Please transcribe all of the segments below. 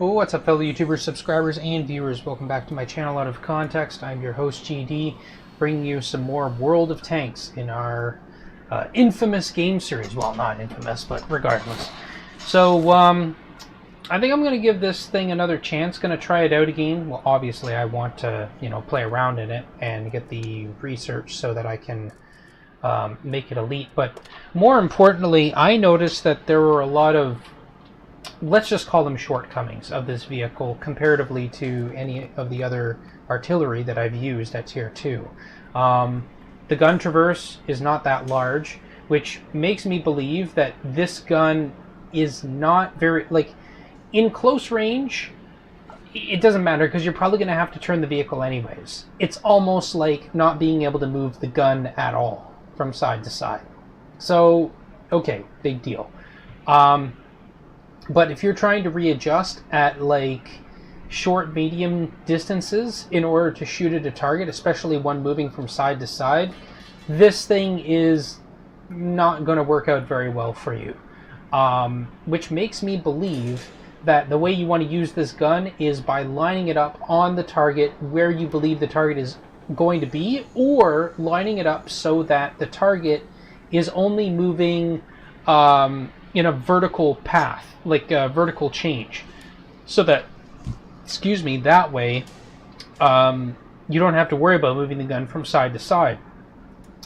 Oh, what's up, fellow YouTubers, subscribers, and viewers? Welcome back to my channel, Out of Context. I'm your host, GD, bringing you some more World of Tanks in our infamous game series. Well, not infamous, but regardless. So, I think I'm going to give this thing another chance. Going to try it out again. Well, obviously, I want to, play around in it and get the research so that I can make it elite. But more importantly, I noticed that there were a lot of, let's just call them shortcomings of this vehicle comparatively to any of the other artillery that I've used at tier 2. The gun traverse is not that large, which makes me believe that this gun is not very, in close range, it doesn't matter because you're probably going to have to turn the vehicle anyways. It's almost like not being able to move the gun at all from side to side. So, okay, big deal. But if you're trying to readjust at short, medium distances in order to shoot at a target, especially one moving from side to side, this thing is not going to work out very well for you. Which makes me believe that the way you want to use this gun is by lining it up on the target where you believe the target is going to be, or lining it up so that the target is only moving in a vertical path, like a vertical change, so that, that way you don't have to worry about moving the gun from side to side,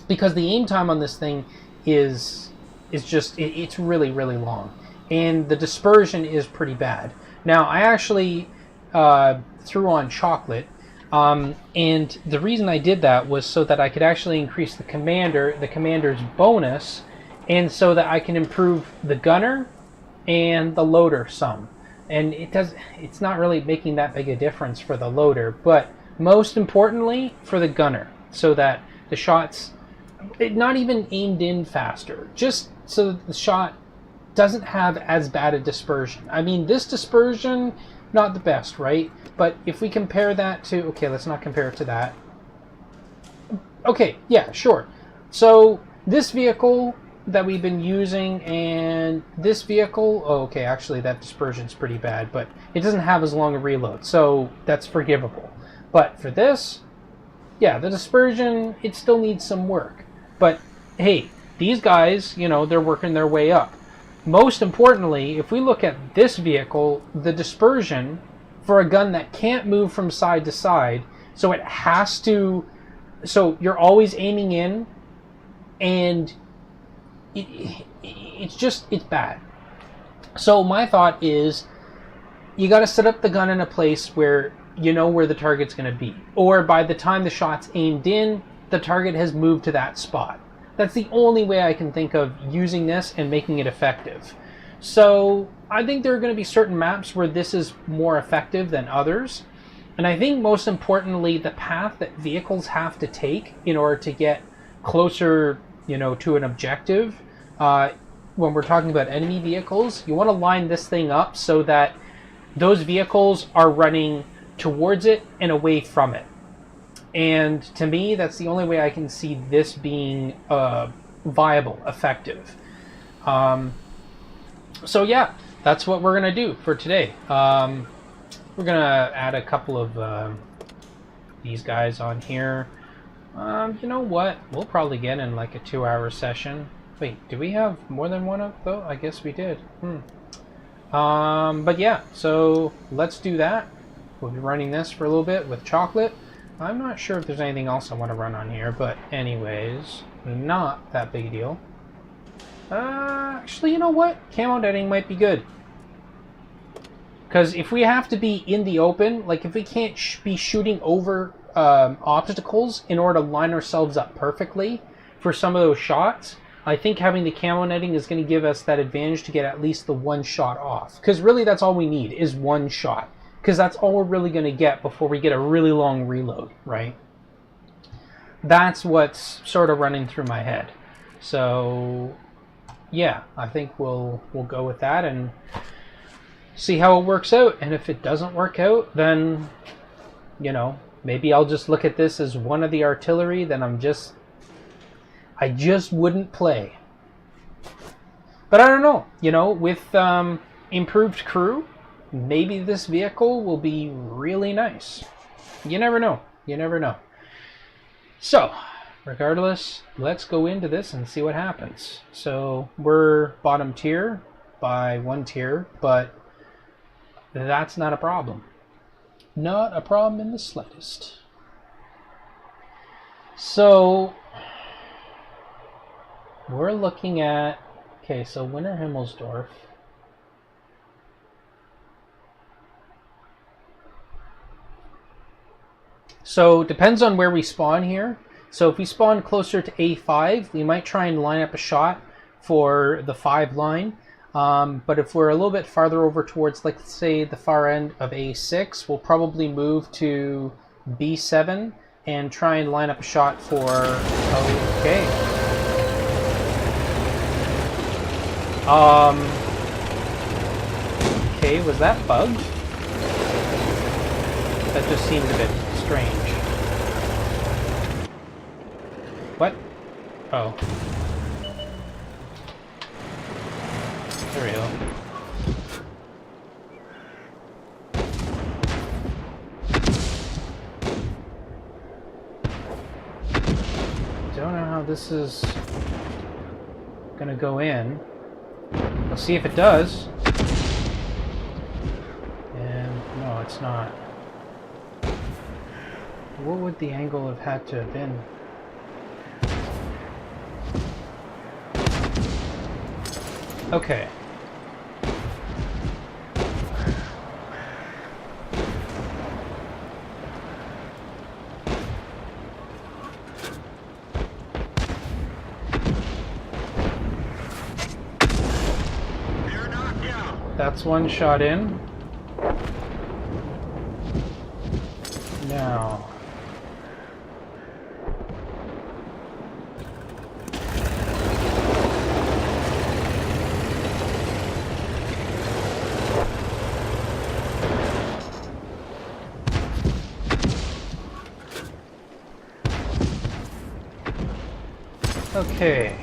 because the aim time on this thing is just, it's really, really long, and the dispersion is pretty bad. Now, I actually threw on chocolate, and the reason I did that was so that I could actually increase the commander's bonus, and so that I can improve the gunner and the loader some. And it's not really making that big a difference for the loader, but most importantly for the gunner, so that the shots, not even aimed in faster, just so that the shot doesn't have as bad a dispersion. I mean, this dispersion, not the best, right? But if we compare that to, okay, let's not compare it to that. Okay, yeah, sure. So this vehicle that we've been using and this vehicle, okay, actually that dispersion's pretty bad, but it doesn't have as long a reload, so that's forgivable. But for this, yeah, the dispersion, it still needs some work. But hey, these guys, they're working their way up. Most importantly, if we look at this vehicle, the dispersion for a gun that can't move from side to side, so it has to, so you're always aiming in, and it's bad. So my thought is, you got to set up the gun in a place where you know where the target's going to be, or by the time the shot's aimed in, the target has moved to that spot. That's the only way I can think of using this and making it effective. So I think there are going to be certain maps where this is more effective than others, and I think most importantly, the path that vehicles have to take in order to get closer to an objective. When we're talking about enemy vehicles, you want to line this thing up so that those vehicles are running towards it and away from it. And to me, that's the only way I can see this being viable, effective. So yeah, that's what we're going to do for today. We're going to add a couple of these guys on here. You know what? We'll probably get in a 2-hour session. Wait, do we have more than one of those? I guess we did. But yeah, so let's do that. We'll be running this for a little bit with chocolate. I'm not sure if there's anything else I want to run on here, but anyways, not that big a deal. Actually, you know what? Camo netting might be good. Because if we have to be in the open, if we can't be shooting over obstacles in order to line ourselves up perfectly for some of those shots, I think having the camo netting is going to give us that advantage to get at least the one shot off. Because really that's all we need is one shot. Because that's all we're really going to get before we get a really long reload, right? That's what's sort of running through my head. So yeah, I think we'll go with that and see how it works out. And if it doesn't work out, then maybe I'll just look at this as one of the artillery, then I just wouldn't play. But I don't know, with improved crew, maybe this vehicle will be really nice. You never know. You never know. So, regardless, let's go into this and see what happens. So, we're bottom tier by 1 tier, but that's not a problem. Not a problem in the slightest. So, we're looking at, okay, so Winter Himmelsdorf. So, depends on where we spawn here. So if we spawn closer to A5, we might try and line up a shot for the 5 line. But if we're a little bit farther over towards, like, say, the far end of A6, we'll probably move to B7 and try and line up a shot for... Okay. Okay, was that bugged? That just seemed a bit strange. What? Oh. There we go. Don't know how this is gonna go in. We'll see if it does. And no, it's not. What would the angle have had to have been? Okay. That's one shot in. Now. Okay.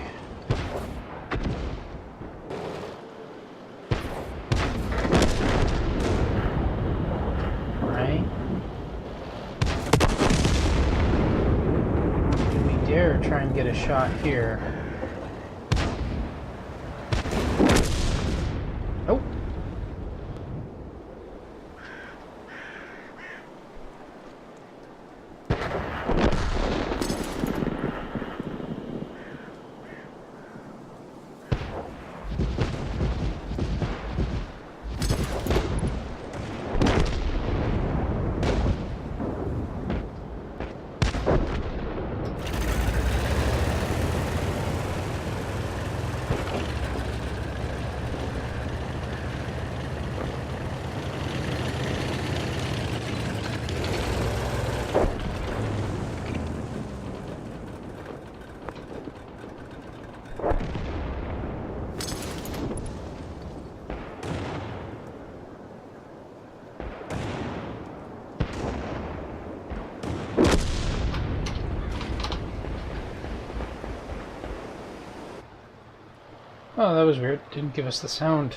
Right. Do we dare try and get a shot here? Oh. Oh, that was weird. Didn't give us the sound.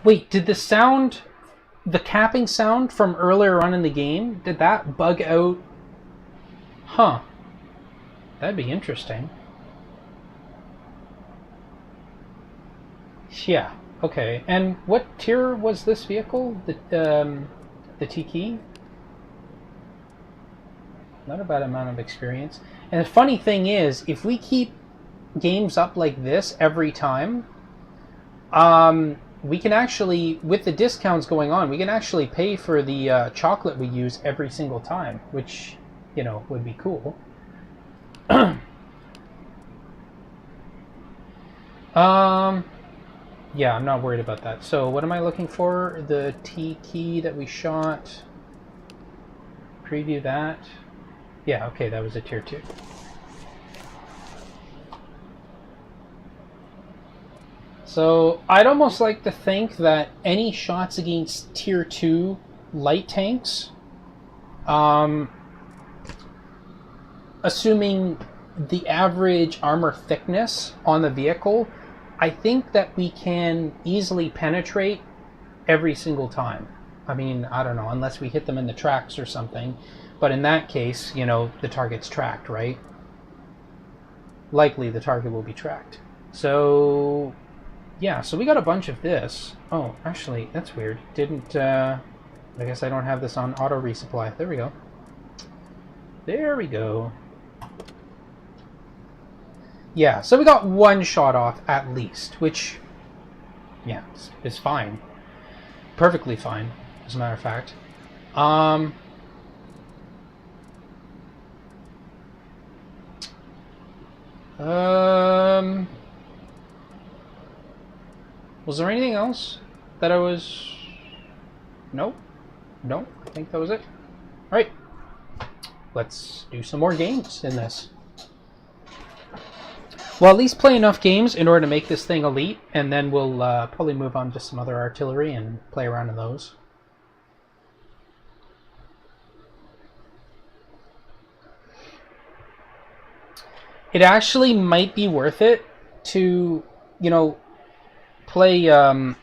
Wait, did the sound, the capping sound from earlier on in the game, did that bug out? Huh. That'd be interesting. Yeah, okay. And what tier was this vehicle? The T-Key? Not a bad amount of experience. And the funny thing is, if we keep games up like this every time, we can actually, with the discounts going on, we can actually pay for the chocolate we use every single time, which, you know, would be cool. Yeah, I'm not worried about that. So what am I looking for? The T-Key that we shot. Preview that. Yeah, okay, that was a tier 2. So I'd almost like to think that any shots against tier 2 light tanks, assuming the average armor thickness on the vehicle, I think that we can easily penetrate every single time. I mean, I don't know, unless we hit them in the tracks or something. But in that case, you know, the target's tracked, right? Likely the target will be tracked. So, yeah, so we got a bunch of this. Oh, actually, that's weird. Didn't, I guess I don't have this on auto resupply. There we go. There we go. Yeah, so we got one shot off at least, which, yeah, is fine. Perfectly fine, as a matter of fact. Was there anything else that I was... Nope. Nope, I think that was it. Alright. Let's do some more games in this. Well, at least play enough games in order to make this thing elite, and then we'll probably move on to some other artillery and play around in those. It actually might be worth it to, you know, play a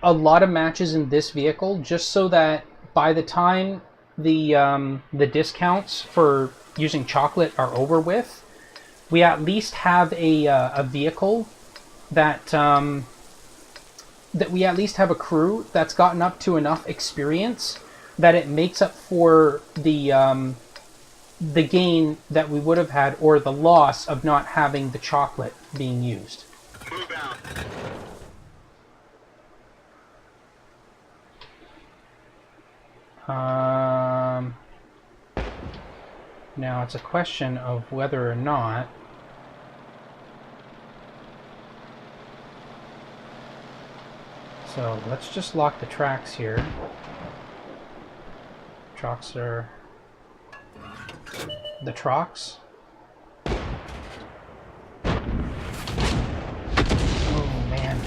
lot of matches in this vehicle, just so that by the time the discounts for using chocolate are over with, we at least have a vehicle that that we at least have a crew that's gotten up to enough experience that it makes up for the gain that we would have had, or the loss of not having the chocolate being used. Move out. Now it's a question of whether or not so let's just lock the tracks here. Trocks are the trocks. Oh man.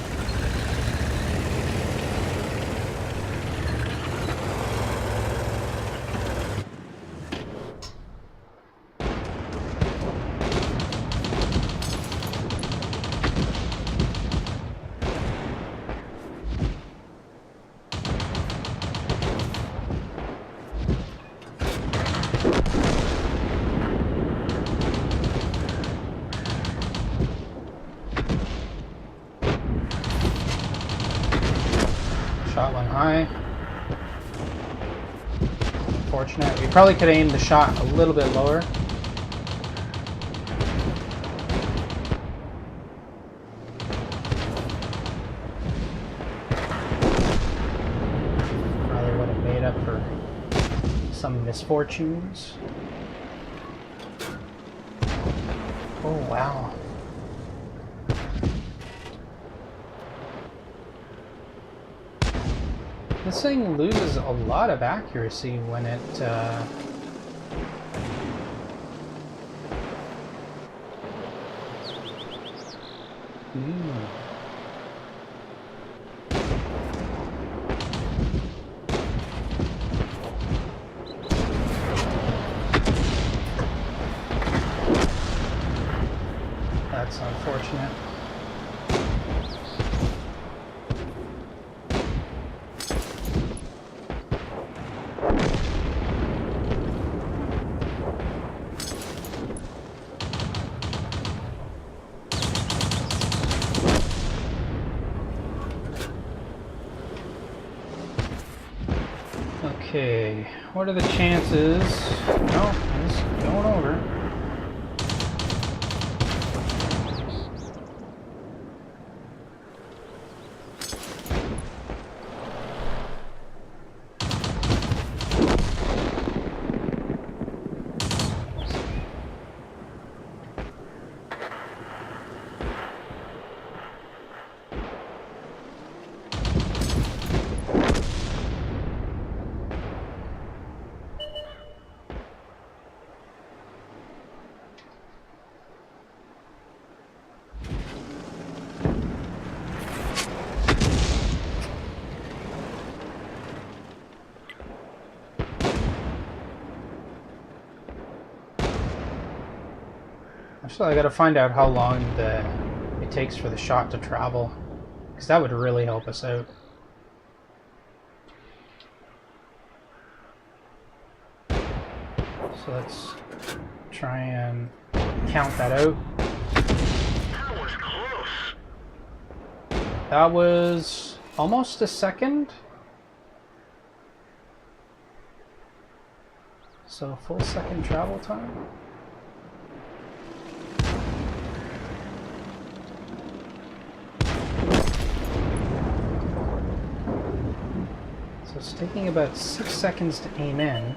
Shot one high. Unfortunate. We probably could aim the shot a little bit lower. Probably would have made up for some misfortunes. Oh wow. This thing loses a lot of accuracy when it That's unfortunate. Okay, what are the chances? No, it's going over. Actually, I gotta find out how long the it takes for the shot to travel, because that would really help us out. So let's try and count that out. That was close. That was almost a second. So a full second travel time. So it's taking about 6 seconds to aim in.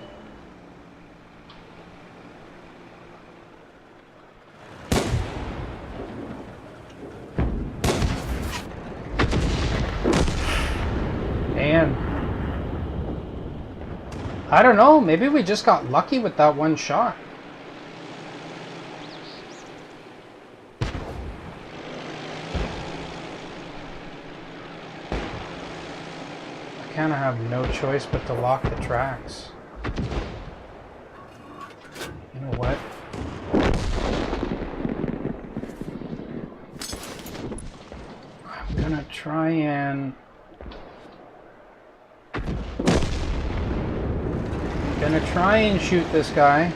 And I don't know, maybe we just got lucky with that one shot. I kind of have no choice but to lock the tracks. You know what? I'm gonna try and shoot this guy.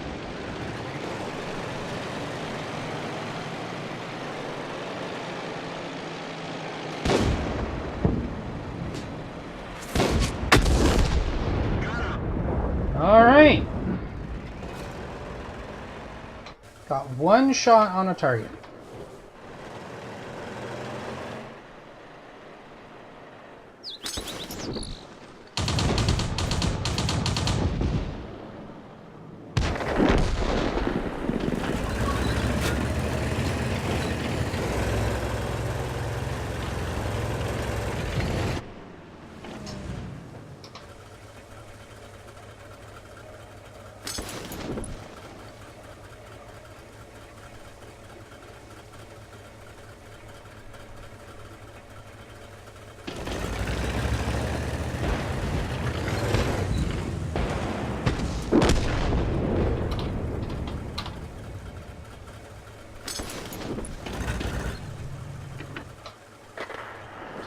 All right. Got one shot on a target.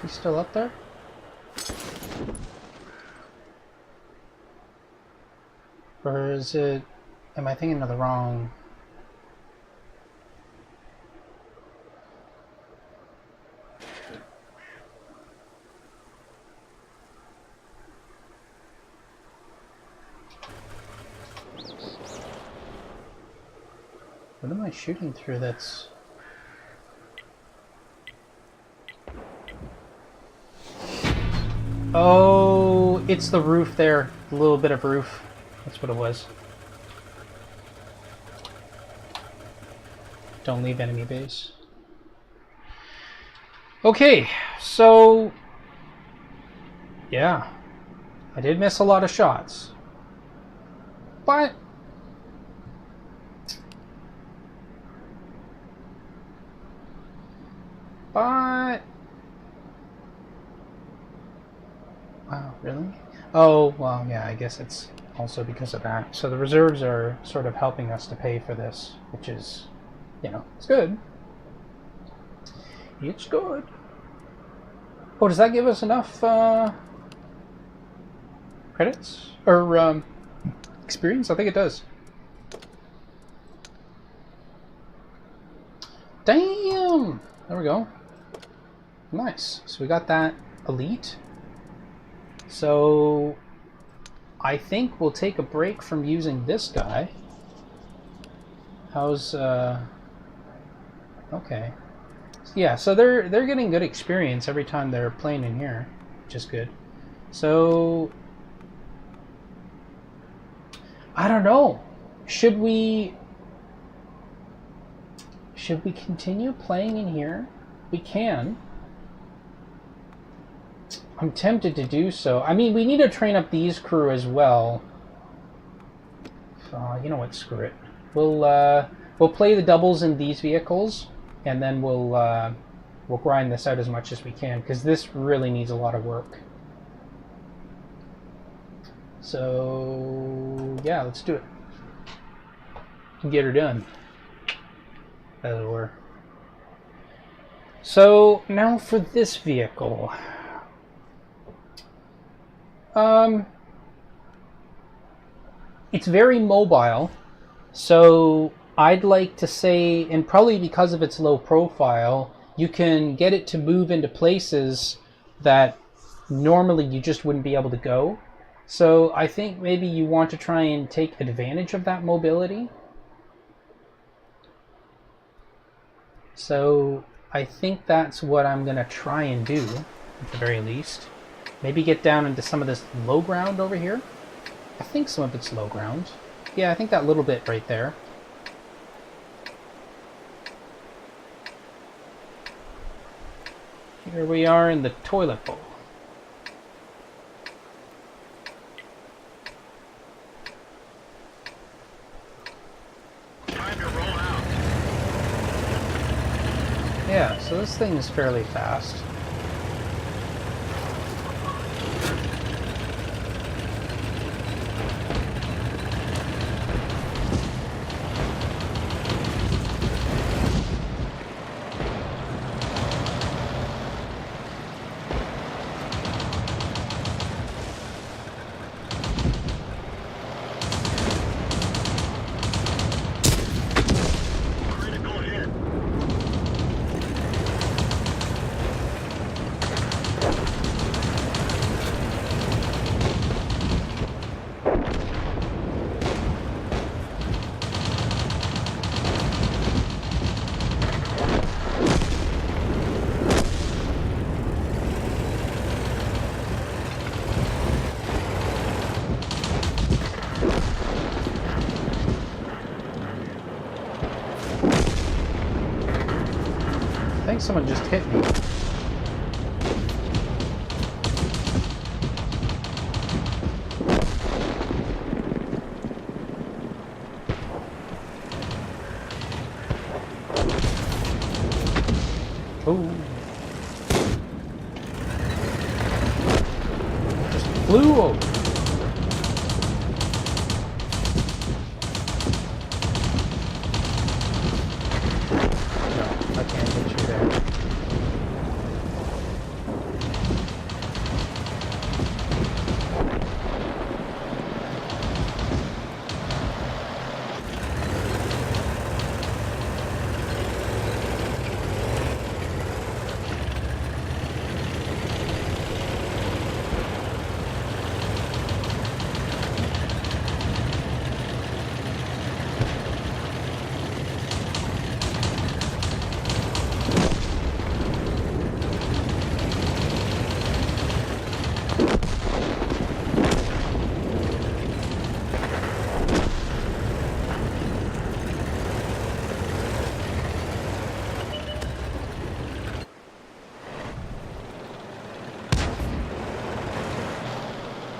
He's still up there? Or is it... am I thinking of the wrong... What am I shooting through that's... Oh, it's the roof there. A little bit of roof. That's what it was. Don't leave enemy base. Okay, so... yeah. I did miss a lot of shots. But... wow, really? Oh, well, yeah, I guess it's also because of that. So the reserves are sort of helping us to pay for this, which is, you know, it's good. It's good. Oh, does that give us enough credits? Or experience? I think it does. Damn! There we go. Nice. So we got that elite. So I think we'll take a break from using this guy. How's okay. Yeah, so they're getting good experience every time they're playing in here, which is good. So I don't know. Should we continue playing in here? We can. I'm tempted to do so. I mean, we need to train up these crew as well. You know what? Screw it. We'll play the doubles in these vehicles, and then we'll grind this out as much as we can, because this really needs a lot of work. So yeah, let's do it. Get her done, as it were. So now for this vehicle. It's very mobile, so I'd like to say, and probably because of its low profile, you can get it to move into places that normally you just wouldn't be able to go. So I think maybe you want to try and take advantage of that mobility. So I think that's what I'm going to try and do, at the very least. Maybe get down into some of this low ground over here. I think some of it's low ground. Yeah, I think that little bit right there. Here we are in the toilet bowl. Time to roll out. Yeah, so this thing is fairly fast. Critical hit. I think someone just hit me. Oh. Just flew over. No, I can't get you there.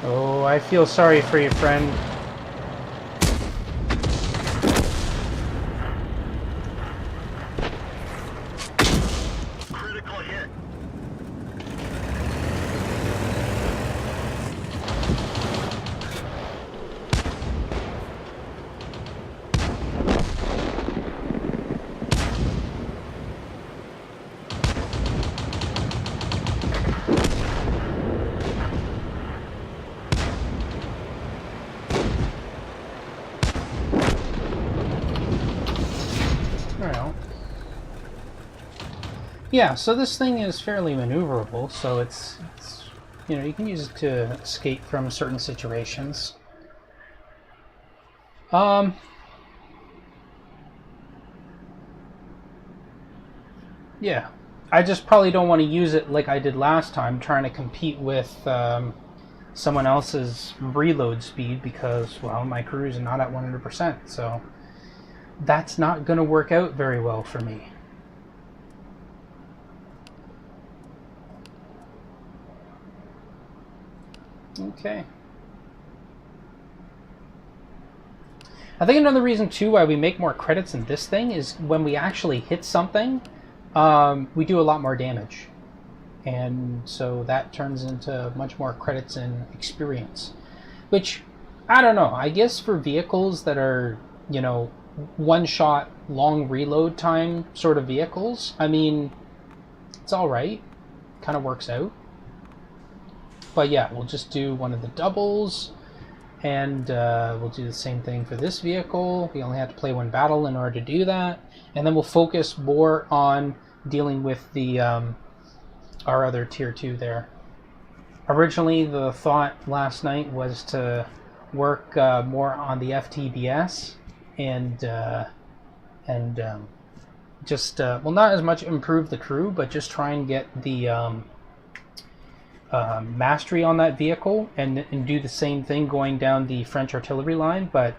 Oh, I feel sorry for you, friend. Critical hit. Well. Yeah, so this thing is fairly maneuverable, so it's you know, you can use it to escape from certain situations. Yeah, I just probably don't want to use it like I did last time, trying to compete with someone else's reload speed because, well, my crew is not at 100%, so that's not going to work out very well for me. Okay. I think another reason too why we make more credits in this thing is when we actually hit something, we do a lot more damage. And so that turns into much more credits and experience. Which, I don't know, I guess for vehicles that are, you know, one-shot, long reload time sort of vehicles, I mean, It's all right. Kind of works out. But yeah, we'll just do one of the doubles, and we'll do the same thing for this vehicle. We only have to play one battle in order to do that, and then we'll focus more on dealing with the our other tier 2 there. Originally, the thought last night was to work more on the FTBS and just well, not as much improve the crew, but just try and get the mastery on that vehicle and do the same thing going down the French artillery line. But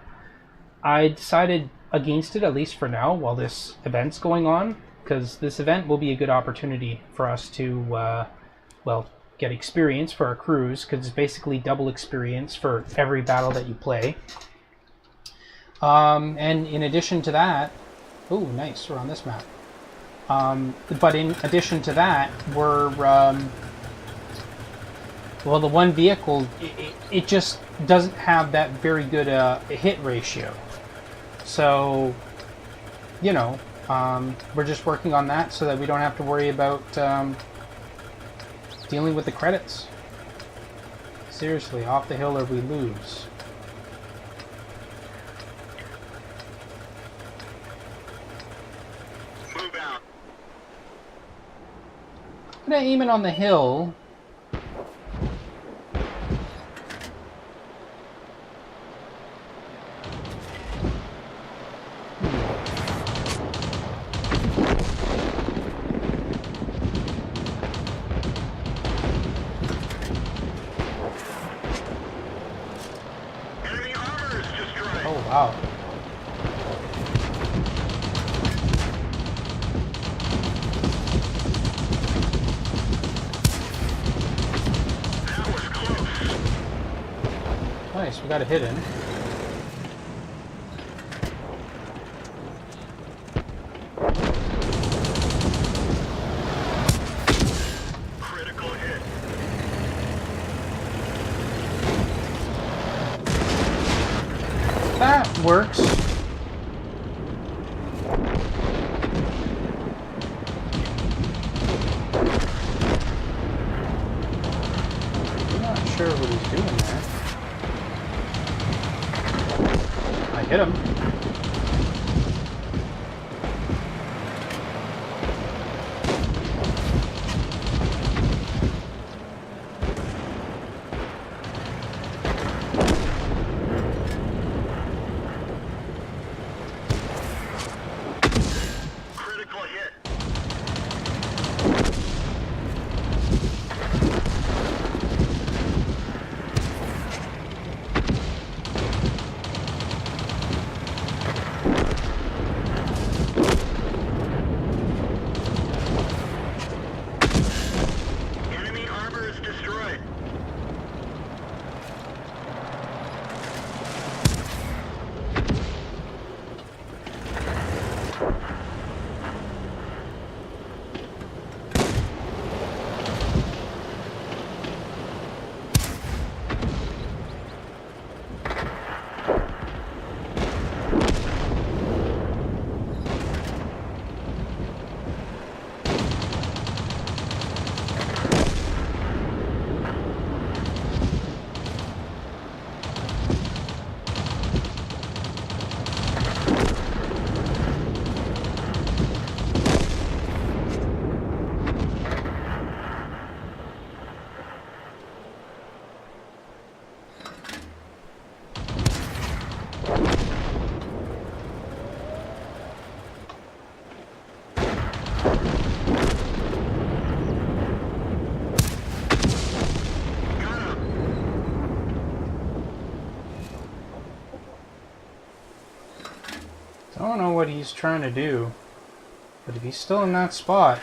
I decided against it, at least for now, while this event's going on, because this event will be a good opportunity for us to well, get experience for our crews, because it's basically double experience for every battle that you play. And in addition to that, oh, nice, we're on this map. But in addition to that, we're well, the one vehicle, it just doesn't have that very good hit ratio. So, you know, we're just working on that so that we don't have to worry about dealing with the credits. Seriously, off the hill or we lose. Move out. I'm gonna aim it on the hill. Enemy armor is destroyed. Oh, wow. That was close. Nice, we got a hit in. Critical hit. That works. I'm not sure what he's doing there. I hit him. Critical hit. Enemy armor is destroyed. Got him. I don't know what he's trying to do, but if he's still in that spot,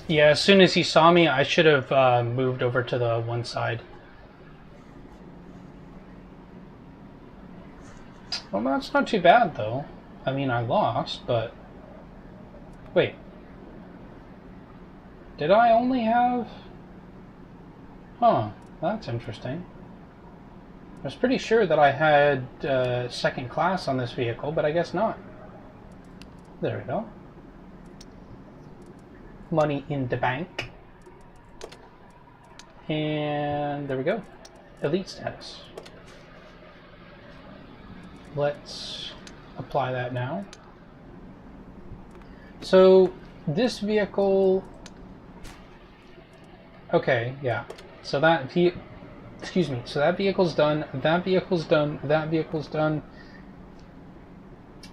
Yeah, as soon as he saw me, I should have moved over to the one side. Well, that's not too bad, though. I mean, I lost, but... Wait. Did I only have... Huh, that's interesting. I was pretty sure that I had second class on this vehicle, but I guess not. There we go. Money in the bank. And there we go. Elite status. Let's apply that now. So this vehicle... Okay, yeah. So that excuse me. So that vehicle's done, that vehicle's done, that vehicle's done.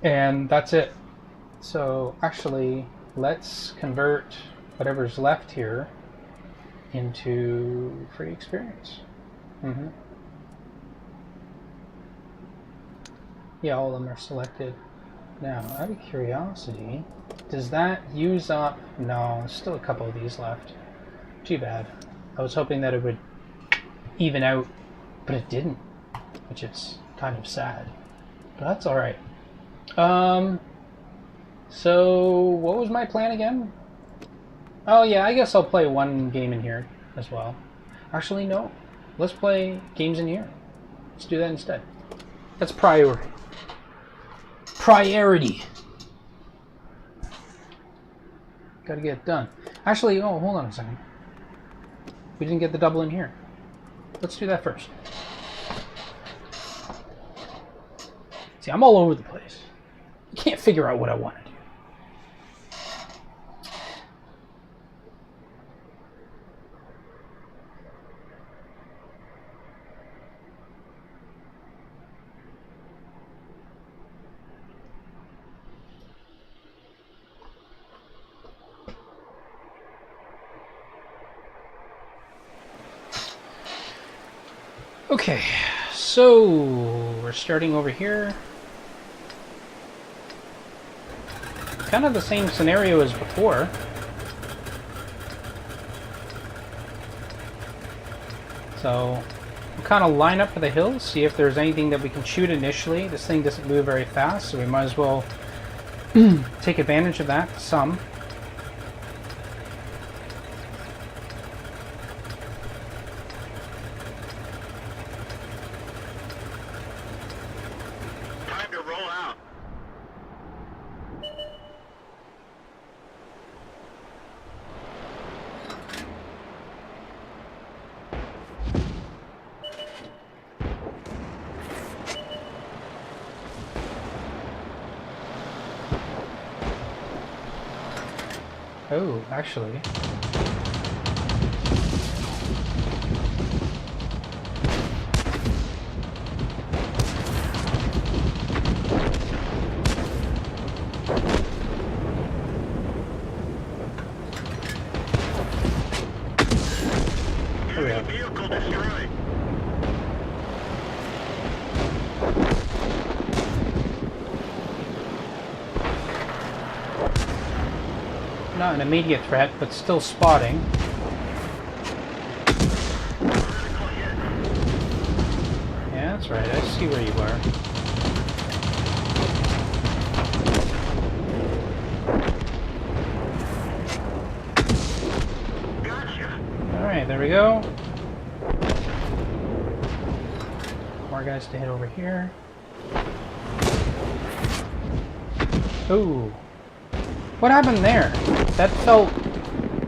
And that's it. So actually, let's convert whatever's left here into free experience. Yeah, all of them are selected. Now, out of curiosity, does that use up... No, there's still a couple of these left. Too bad. I was hoping that it would even out, but it didn't, which is kind of sad. But that's alright. So, what was my plan again? Oh yeah, I guess I'll play one game in here as well. Actually, no. Let's play games in here. Let's do that instead. That's priority. Priority. Gotta get it done. Actually, oh, hold on a second. We didn't get the double in here. Let's do that first. See, I'm all over the place. I can't figure out what I want to do. Okay, so we're starting over here. Kind of the same scenario as before. So we'll kind of line up for the hills, see if there's anything that we can shoot initially. This thing doesn't move very fast, so we might as well take advantage of that some. Oh, actually. There we go. Vehicle destroyed. Not an immediate threat, but still spotting. Yeah, that's right. I see where you are. Gotcha. Alright, there we go. More guys to hit over here. Ooh. What happened there? That felt...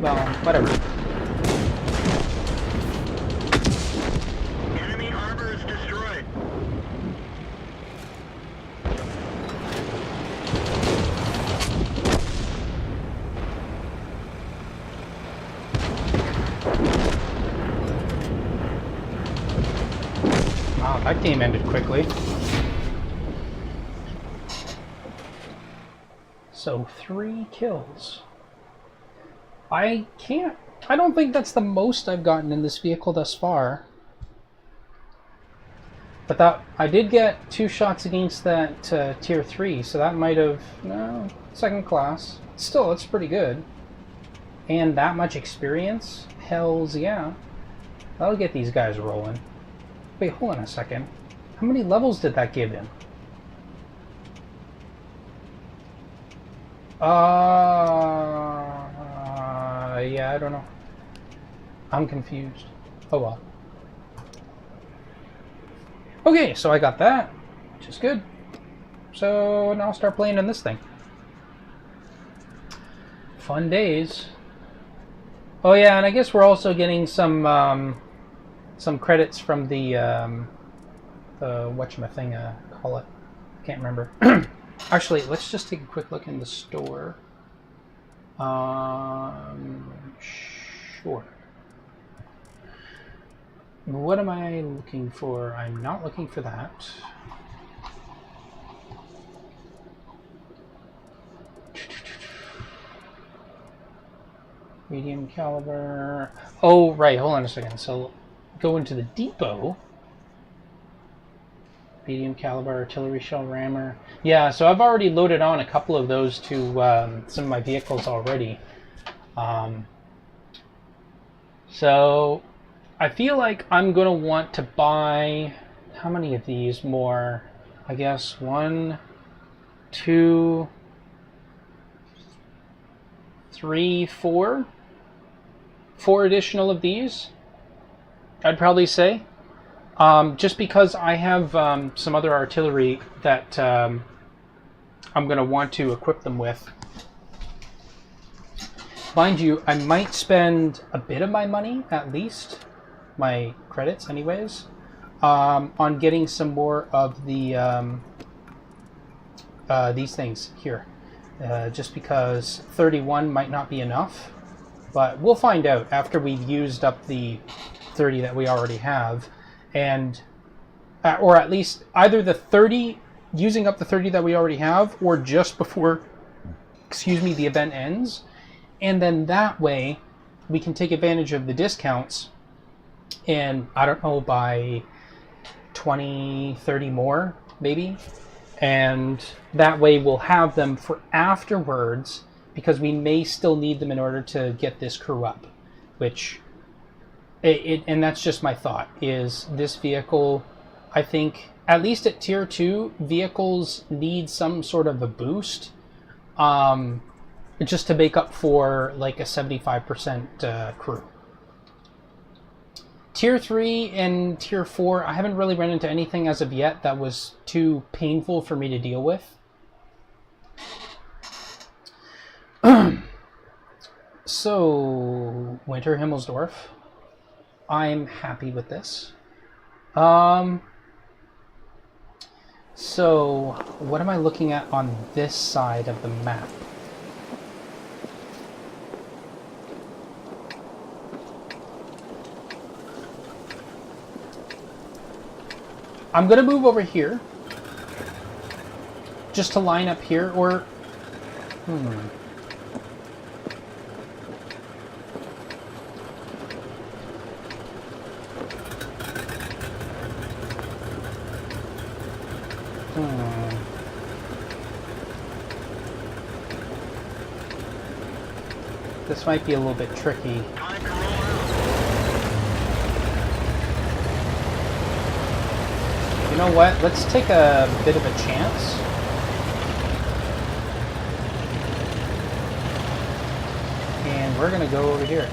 well, whatever. Enemy armor is destroyed. Wow, that game ended quickly. So 3 kills. I don't think that's the most I've gotten in this vehicle thus far. But that I did get 2 shots against that tier 3, so that might have... no, second class. Still, it's pretty good. and that much experience? Hells yeah. That'll get these guys rolling. Wait, hold on a second. How many levels did that give him? Yeah, I don't know. I'm confused. Oh well. Okay, so I got that, which is good. So now I'll start playing on this thing. Fun days. Oh yeah, and I guess we're also getting some credits from the whatchamacallit, call it. Can't remember. Actually, let's just take a quick look in the store. Sure. What am I looking for? I'm not looking for that. Medium caliber. Oh, right. Hold on a second. So go into the depot. Medium caliber artillery shell rammer. Yeah, so I've already loaded on a couple of those to some of my vehicles already. So I feel like I'm going to want to buy, how many of these more? I guess 1, 2, 3, 4. 4 additional of these, I'd probably say. Just because I have some other artillery that I'm going to want to equip them with. Mind you, I might spend a bit of my money, at least, my credits anyways, on getting some more of the these things here. Just because 31 might not be enough. But we'll find out after we've used up the 30 that we already have. And or at least either the 30, using up the 30 that we already have, or just before, the event ends. And then that way, we can take advantage of the discounts and, I don't know, buy 20, 30 more, maybe. And that way we'll have them for afterwards, because we may still need them in order to get this crew up. Which, and that's just my thought, is this vehicle, I think, at least at Tier 2, vehicles need some sort of a boost, just to make up for like a 75% crew. Tier 3 and Tier 4, I haven't really run into anything as of yet that was too painful for me to deal with. So, Winter Himmelsdorf. I'm happy with this. So, what am I looking at on this side of the map? I'm going to move over here. Just to line up here, or... This might be a little bit tricky. You know what? Let's take a bit of a chance. And we're gonna go over here.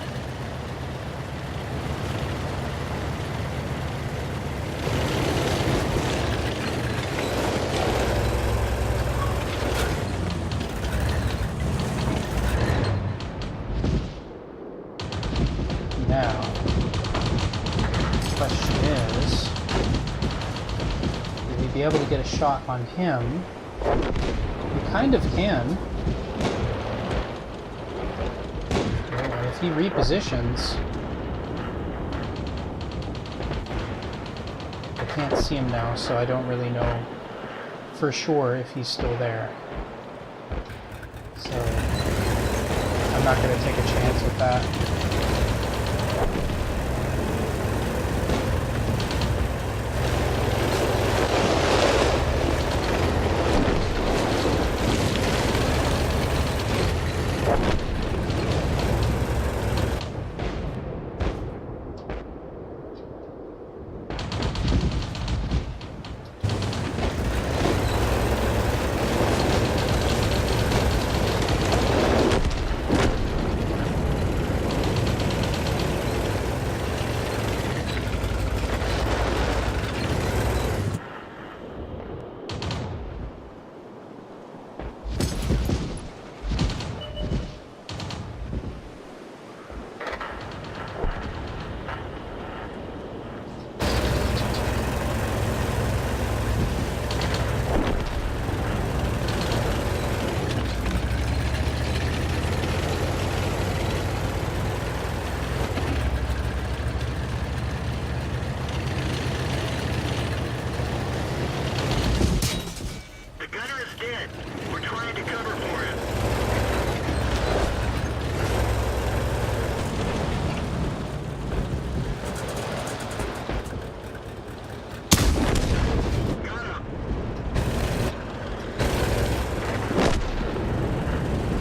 Now, the question is, will we be able to get a shot on him? We kind of can. Oh, if he repositions, I can't see him now, so I don't really know for sure if he's still there. So, I'm not going to take a chance with that.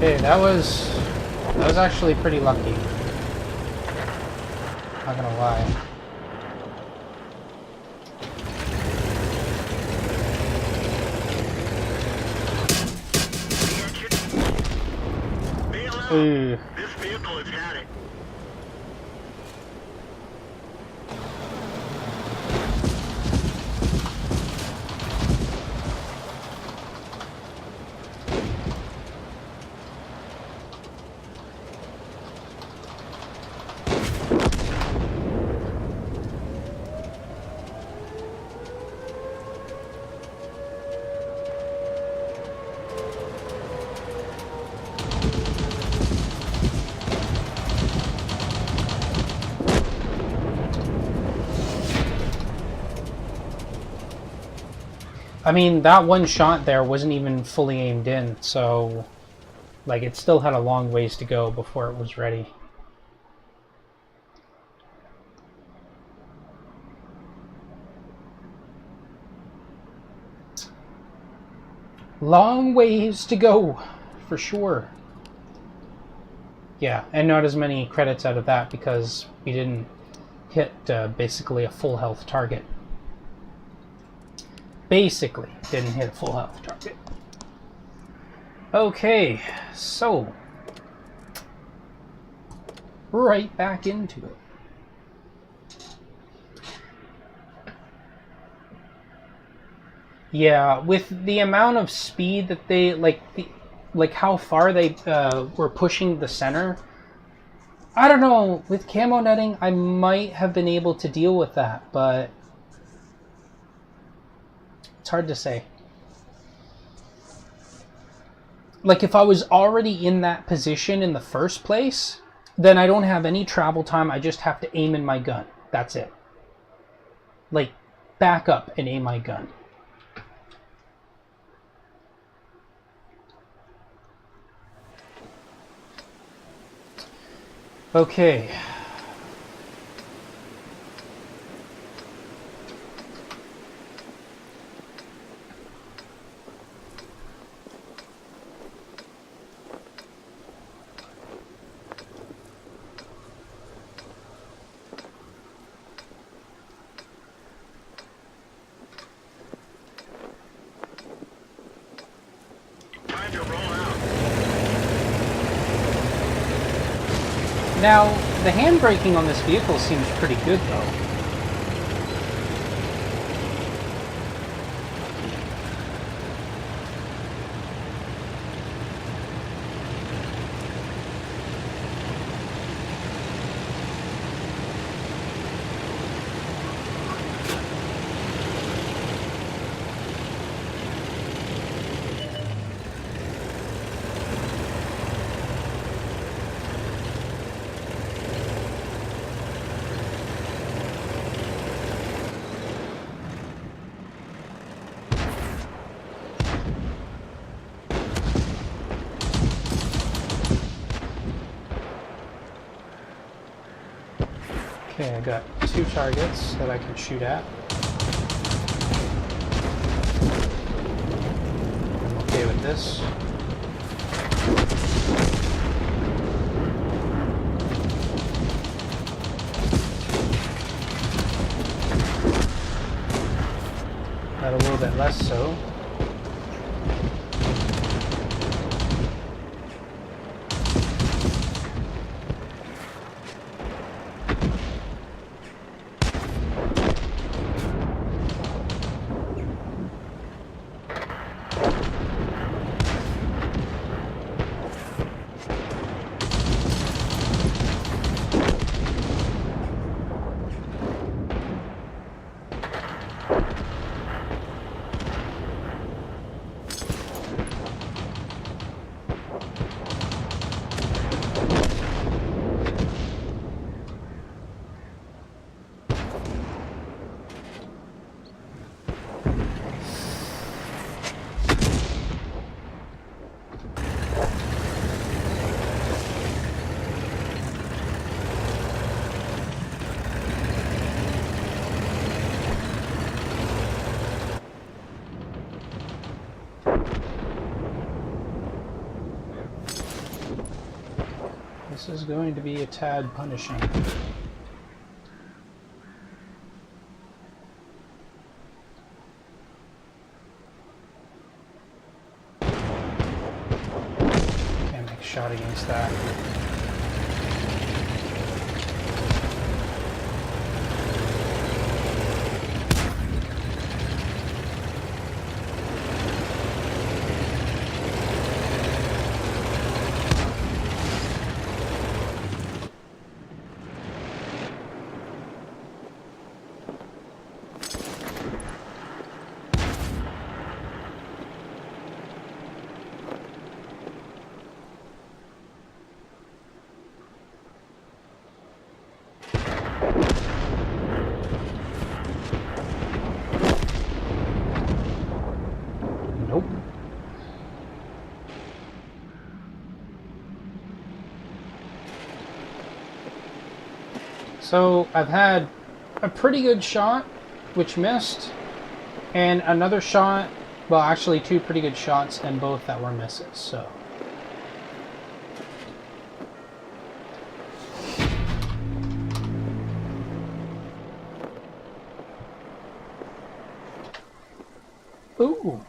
Okay, that was actually pretty lucky. Not gonna lie. Ooh. This vehicle has had it. I mean, that one shot there wasn't even fully aimed in, so like it still had a long ways to go before it was ready. Long ways to go, for sure. Yeah, and not as many credits out of that because we didn't hit basically a full health target. Basically, didn't hit a full health target. Okay, so right back into it. Yeah, with the amount of speed that they like how far they were pushing the center, I don't know, with camo netting I might have been able to deal with that, but it's hard to say. Like if I was already in that position in the first place, then I don't have any travel time, I just have to aim in my gun. That's it. Like back up and aim my gun. Okay. Time to roll out. Now, the handbraking on this vehicle seems pretty good though. Okay, I got 2 targets that I can shoot at. I'm okay with this. Got a little bit less so. is going to be a tad punishing. Can't make a shot against that. Nope. So I've had a pretty good shot, which missed, and another shot, well actually two pretty good shots and both that were misses, so. Ooh.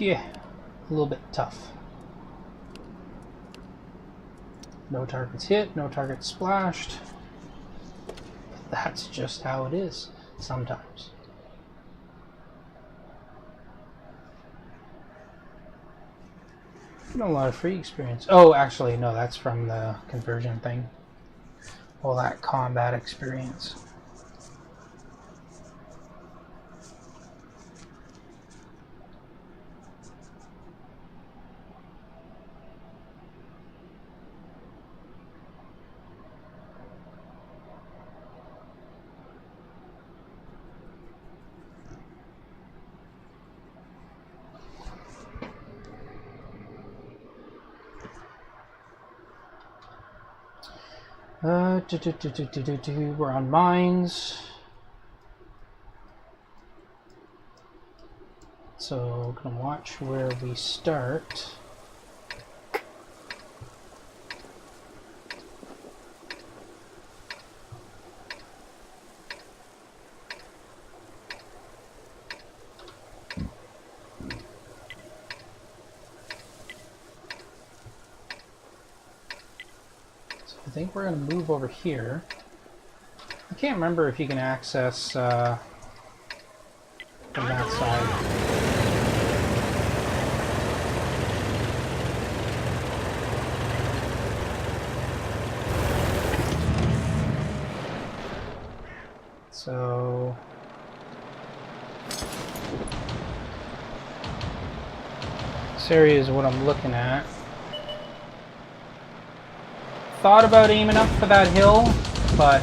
Yeah, a little bit tough. No targets hit, no targets splashed. That's just how it is sometimes. A lot of free experience. Oh, actually, no, that's from the conversion thing. All that combat experience. We're on mines. So gonna watch where we start. I think we're going to move over here. I can't remember if you can access from that side. So this area is what I'm looking at. Thought about aiming up for that hill, but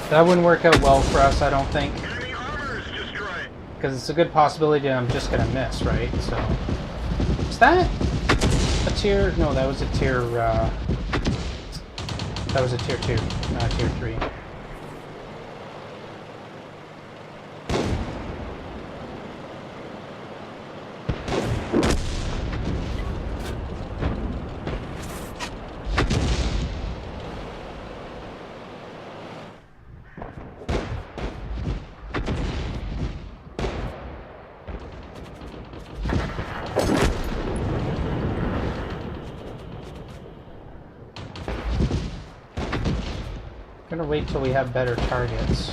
that wouldn't work out well for us, I don't think. Enemy armor is destroyed. Because it's a good possibility I'm just gonna miss, right? So, is that a tier? No, that was a tier. That was a tier 2, not a tier 3. I'm gonna wait till we have better targets.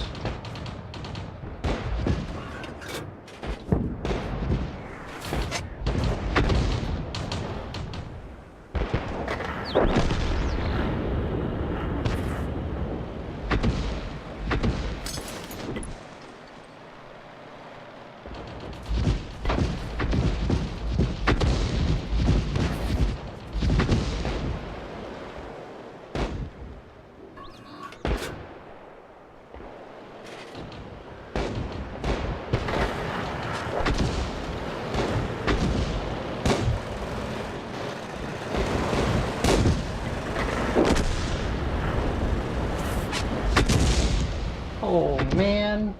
man.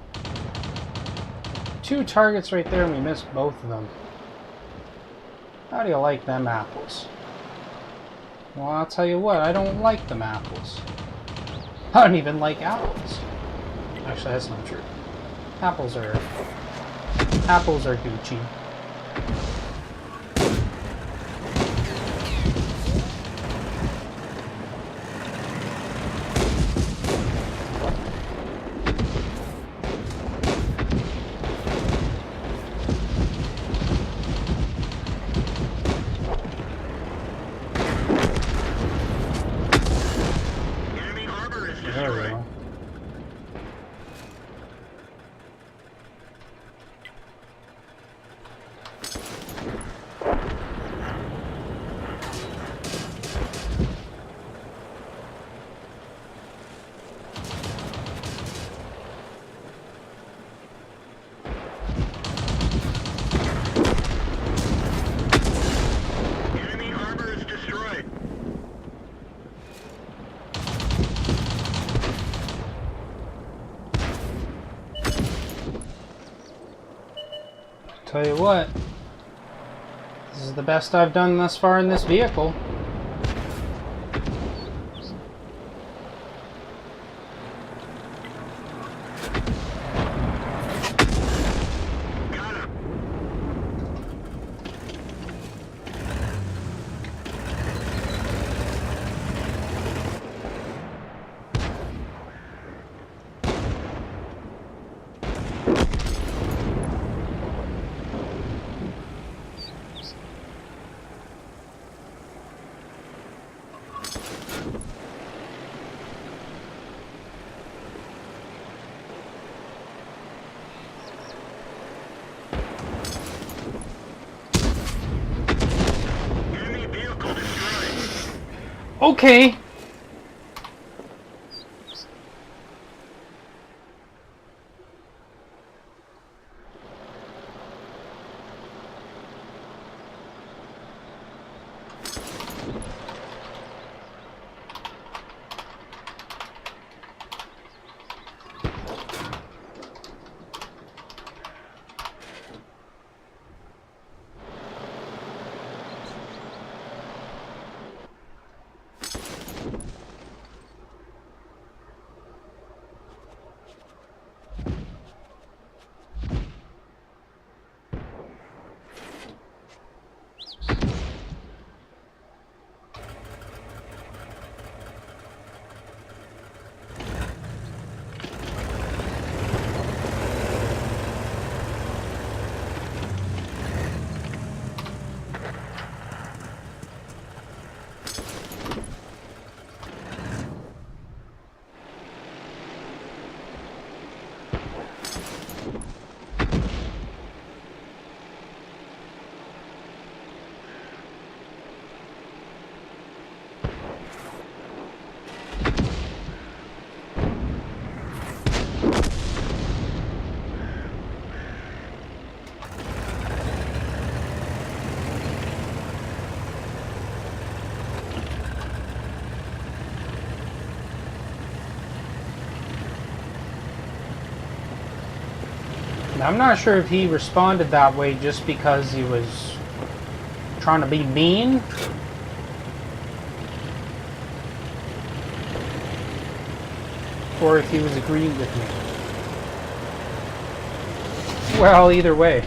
2 targets right there and we missed both of them. How do you like them apples? Well, I'll tell you what, I don't like them apples. I don't even like apples. Actually, that's not true. Apples are Gucci. Enemy armor is There we destroyed. go. Enemy armor is destroyed. Tell you what, this is the best I've done thus far in this vehicle. Got him. Enemy vehicle destroyed. Okay. Now, I'm not sure if he responded that way just because he was trying to be mean, or if he was agreeing with me. Well, either way.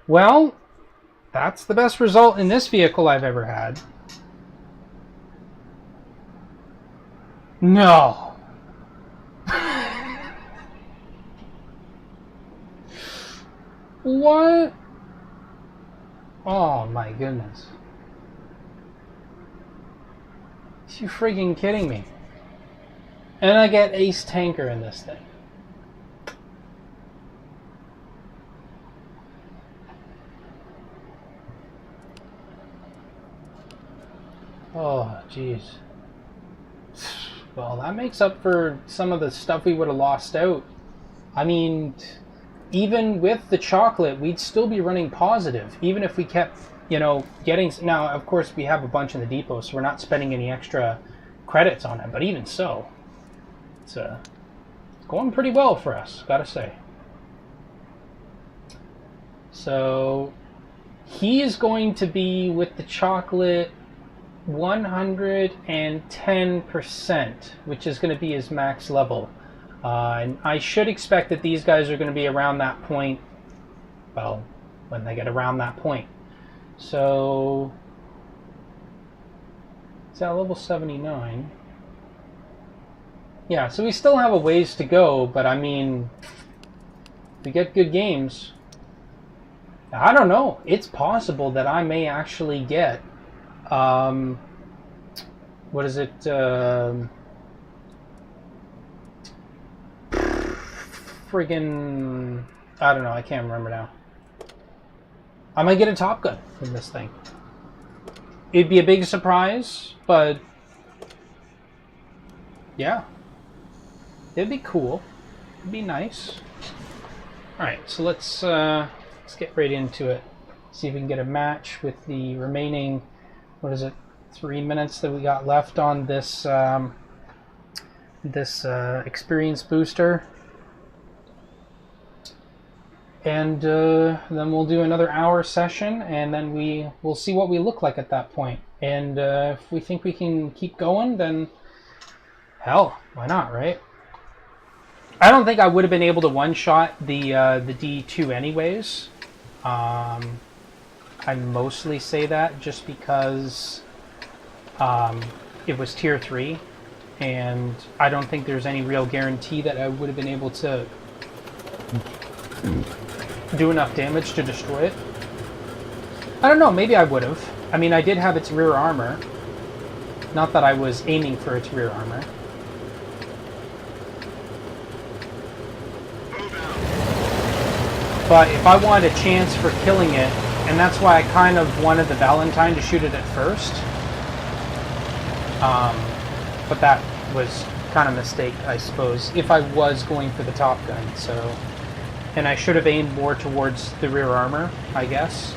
Well, that's the best result in this vehicle I've ever had. No. What? Oh my goodness. You freaking kidding me? And I get ace tanker in this thing. Oh, jeez. Well, that makes up for some of the stuff we would have lost out. I mean, even with the chocolate, we'd still be running positive, even if we kept, you know, getting... Now, of course, we have a bunch in the depot, so we're not spending any extra credits on it, but even so, it's going pretty well for us, gotta say. So, he is going to be, with the chocolate, 110%, which is going to be his max level. And I should expect that these guys are going to be around that point, well, when they get around that point. So, is that level 79? Yeah, so we still have a ways to go, but I mean, we get good games. I don't know. It's possible that I may actually get, what is it, friggin', I don't know, I can't remember now. I might get a Top Gun from this thing. It'd be a big surprise, but yeah, it'd be cool. It'd be nice. Alright, so let's get right into it. See if we can get a match with the remaining, what is it, 3 minutes that we got left on this experience booster. And then we'll do another hour session, and then we'll see what we look like at that point. And if we think we can keep going, then hell, why not, right? I don't think I would have been able to one-shot the D2 anyways. I mostly say that just because it was tier 3, and I don't think there's any real guarantee that I would have been able to do enough damage to destroy it. I don't know, maybe I would have. I mean, I did have its rear armor. Not that I was aiming for its rear armor. But if I wanted a chance for killing it, and that's why I kind of wanted the Valentine to shoot it at first. But that was kind of a mistake, I suppose, if I was going for the Top Gun, so... And I should have aimed more towards the rear armor, I guess.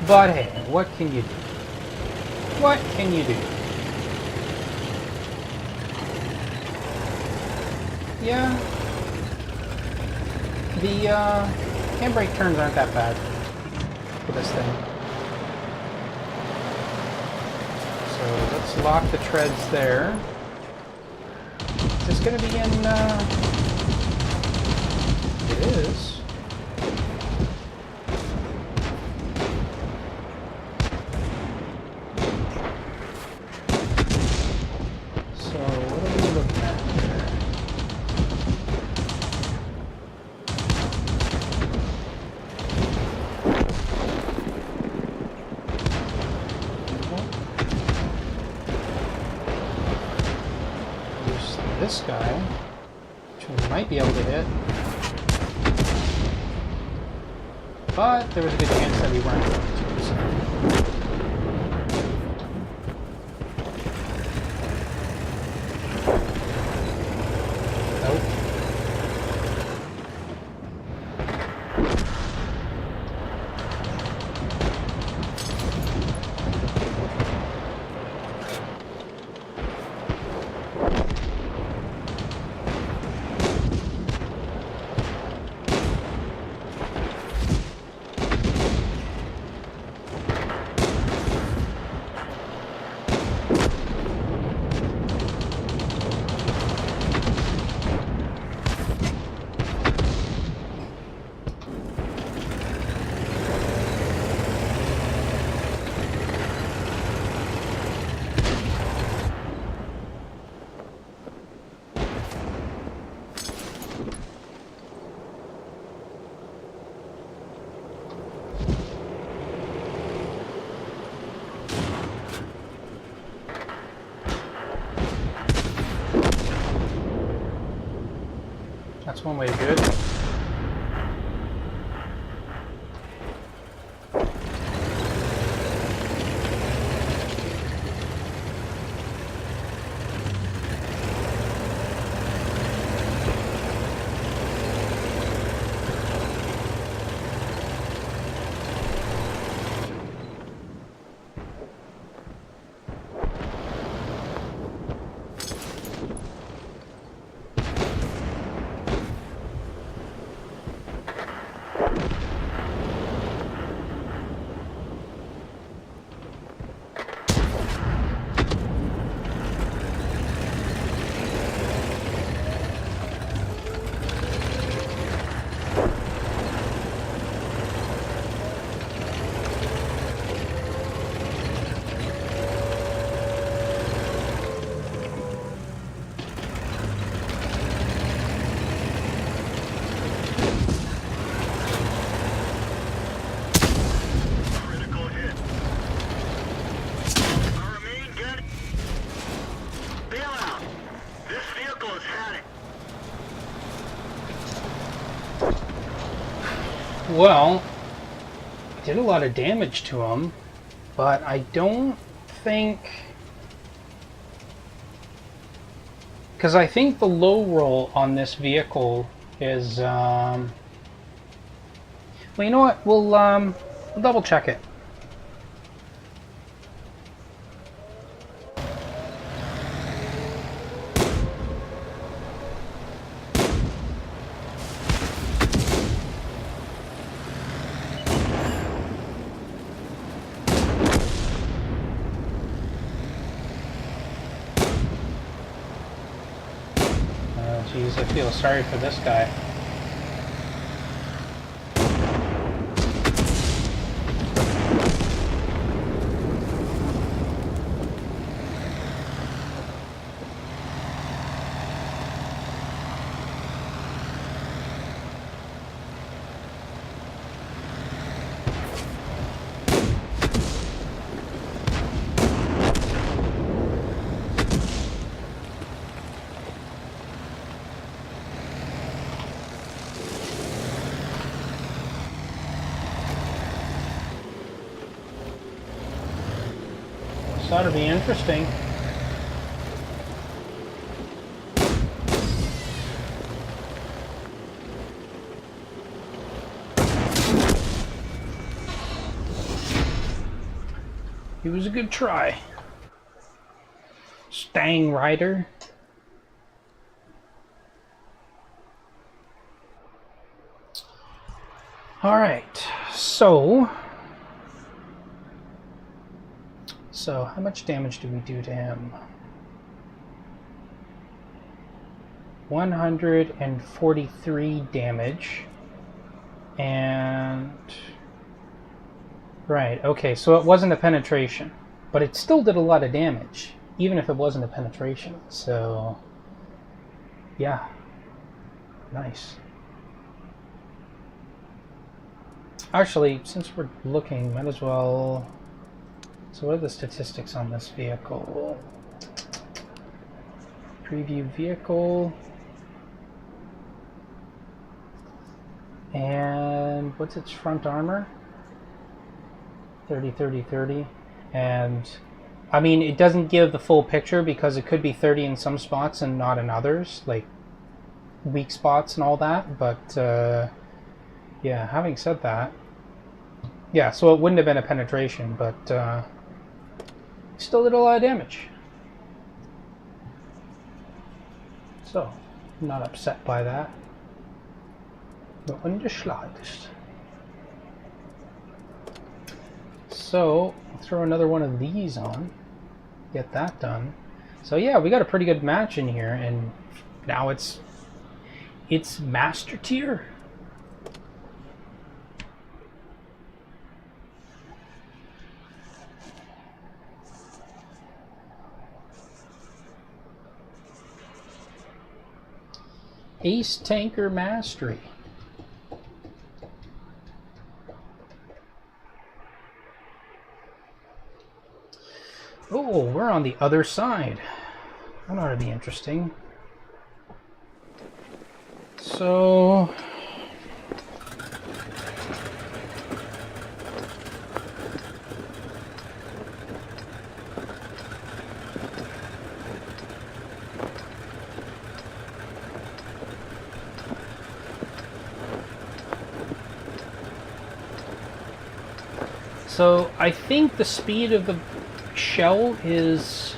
But hey, what can you do? What can you do? Yeah. The handbrake turns aren't that bad for this thing. So let's lock the treads there. Is this going to be in, it is. So, what are we looking at here? This guy, which we might be able to hit, but there was a good chance that we weren't going to. So. Nope. That's one way to do it. Well, I did a lot of damage to him, but I don't think... Because I think the low roll on this vehicle is... Well, you know what? We'll double check it. Jeez, I feel sorry for this guy. This ought to be interesting. It was a good try. Stang Rider. All right, so how much damage do we do to him? 143 damage. And right, okay, so it wasn't a penetration, but it still did a lot of damage, even if it wasn't a penetration. So yeah, nice. Actually, since we're looking, might as well... So what are the statistics on this vehicle? Preview vehicle. And what's its front armor? 30, 30, 30. And I mean, it doesn't give the full picture because it could be 30 in some spots and not in others, like weak spots and all that. But yeah, having said that, yeah, so it wouldn't have been a penetration, but still did a lot of damage. So, I'm not upset by that. But ungeschlagen. So, I'll throw another one of these on. Get that done. So yeah, we got a pretty good match in here, and now it's master tier. Ace Tanker Mastery. Oh, we're on the other side. That ought to be interesting. So... So I think the speed of the shell is,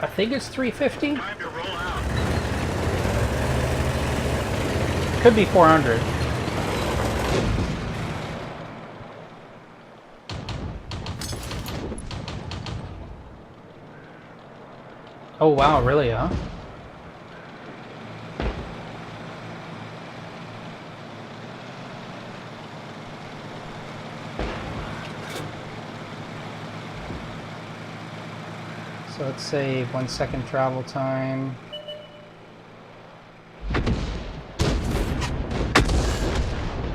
I think it's 350. Time to roll out. Could be 400. Oh wow, really, huh? So let's say 1 second travel time.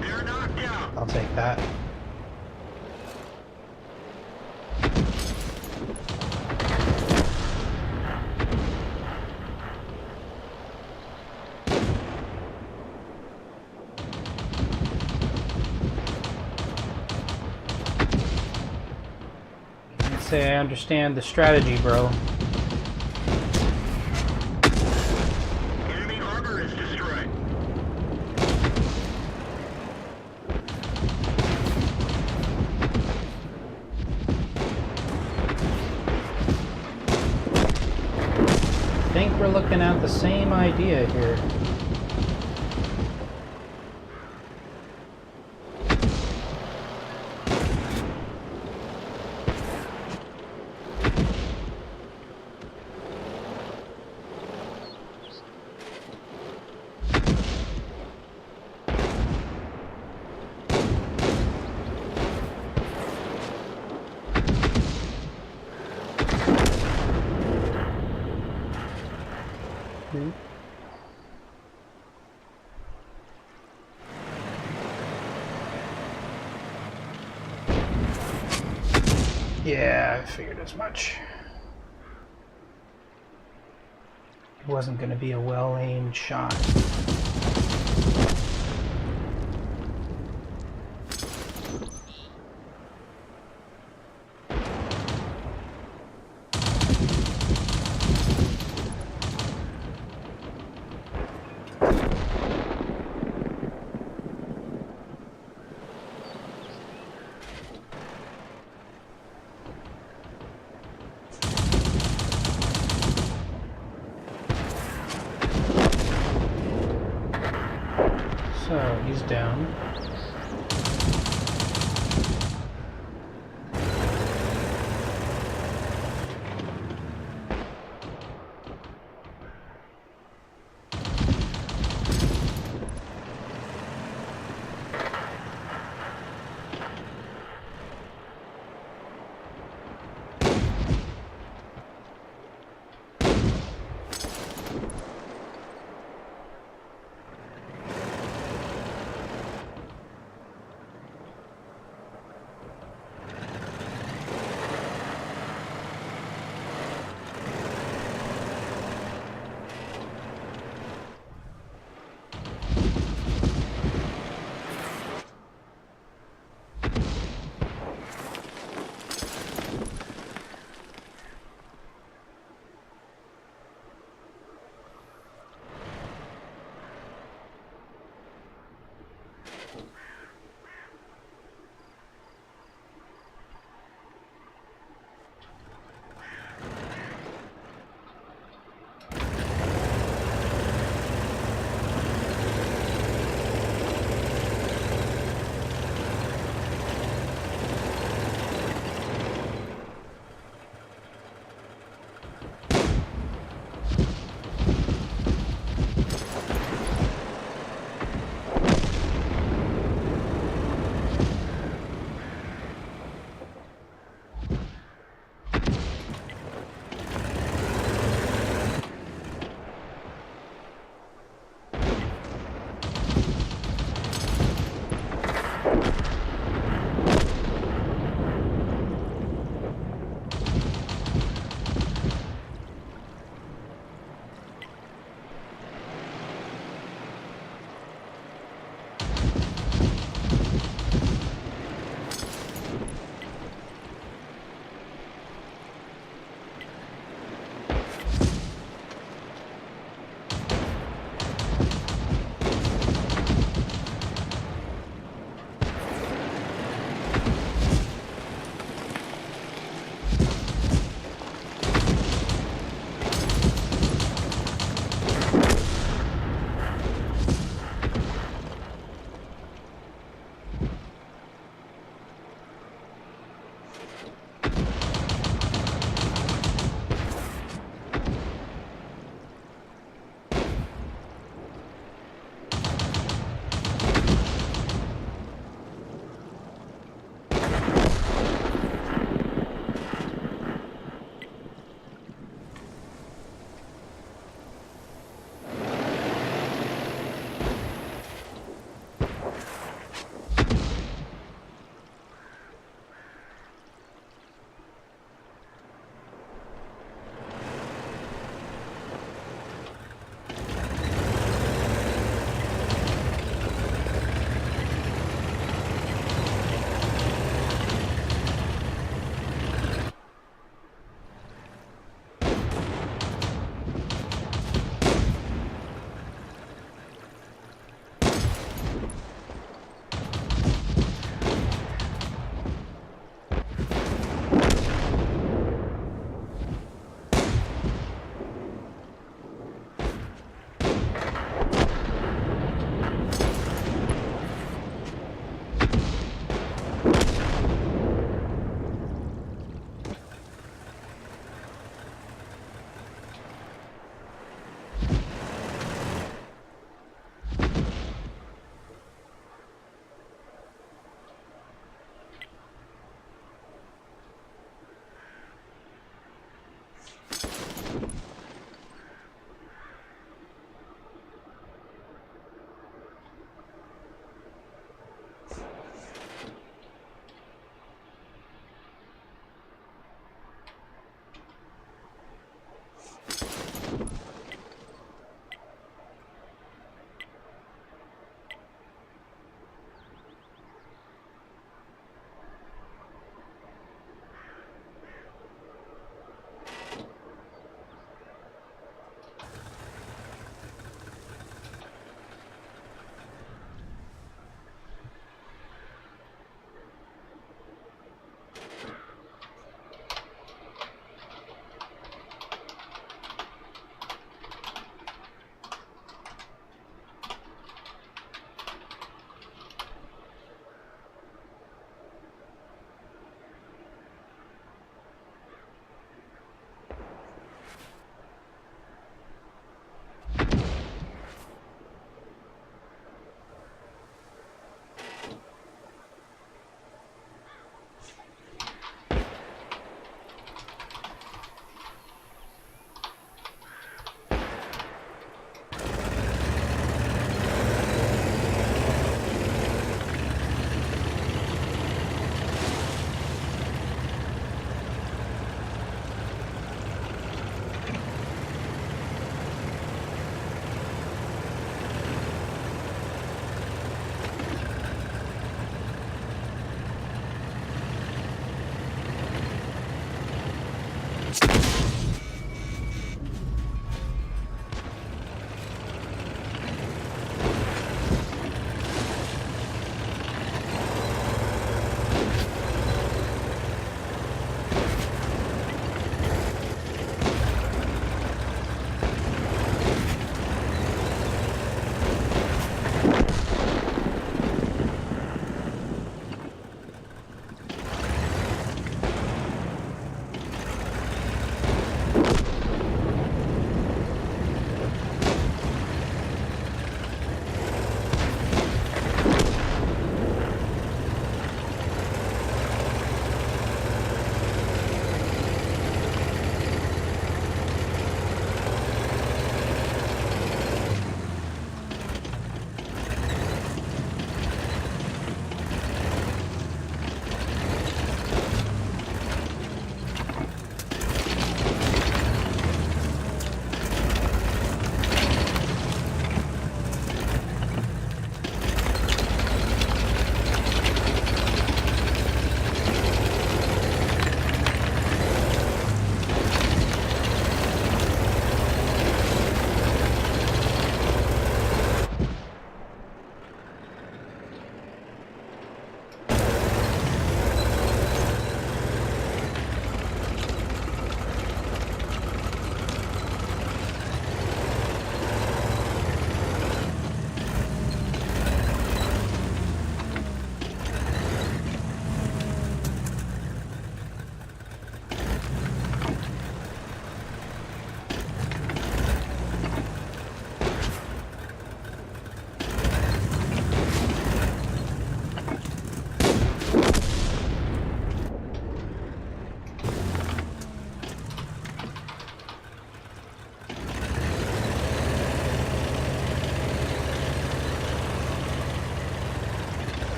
They're knocked out. I'll take that. say I understand the strategy, bro. Enemy armor is destroyed. I think we're looking at the same idea here. Yeah, I figured as much. It wasn't going to be a well-aimed shot. So, he's down.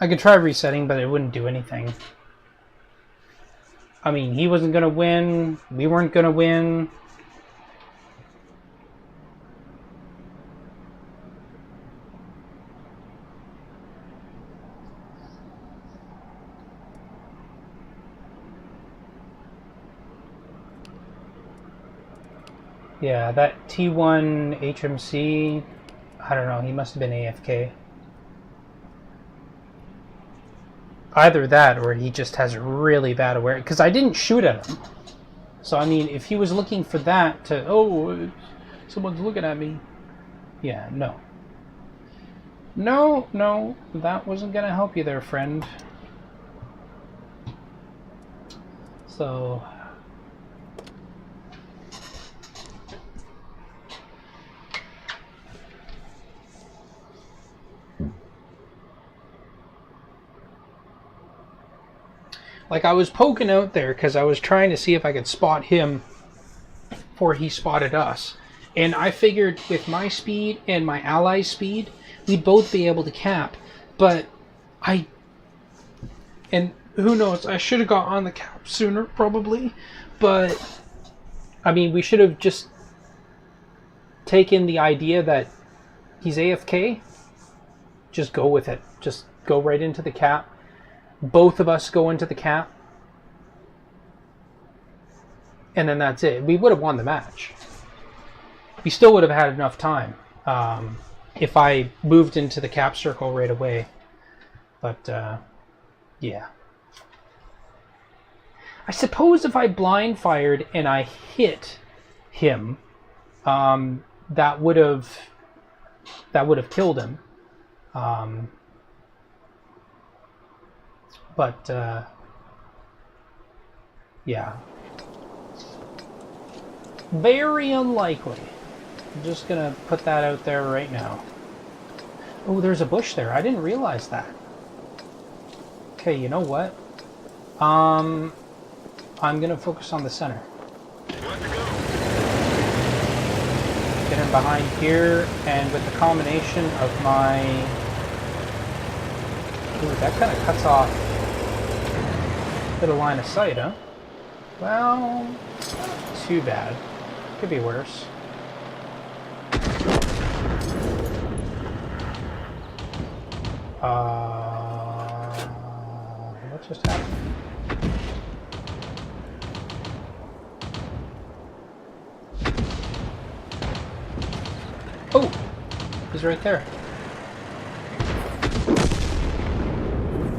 I could try resetting, but it wouldn't do anything. I mean, he wasn't going to win. We weren't going to win. Yeah, that T1 HMC, I don't know, he must have been AFK. Either that or he just has really bad awareness, because I didn't shoot at him. So, I mean, if he was looking for that to, oh, someone's looking at me. Yeah, no. No, no, that wasn't going to help you there, friend. So... like, I was poking out there because I was trying to see if I could spot him before he spotted us. And I figured with my speed and my ally's speed, we'd both be able to cap. But and who knows, I should have got on the cap sooner, probably. But, I mean, we should have just taken the idea that he's AFK. Just go with it. Just go right into the cap. Both of us go into the cap, and then that's it. We would have won the match. We still would have had enough time if I moved into the cap circle right away. But, yeah. I suppose if I blind fired and I hit him, that would have killed him. But, yeah. Very unlikely. I'm just gonna put that out there right now. Oh, there's a bush there. I didn't realize that. Okay, you know what? I'm gonna focus on the center. Get him behind here, and with the combination of my... Ooh, that kind of cuts off a bit of line of sight, huh? Well, too bad. Could be worse. What just happened? Oh! He's right there.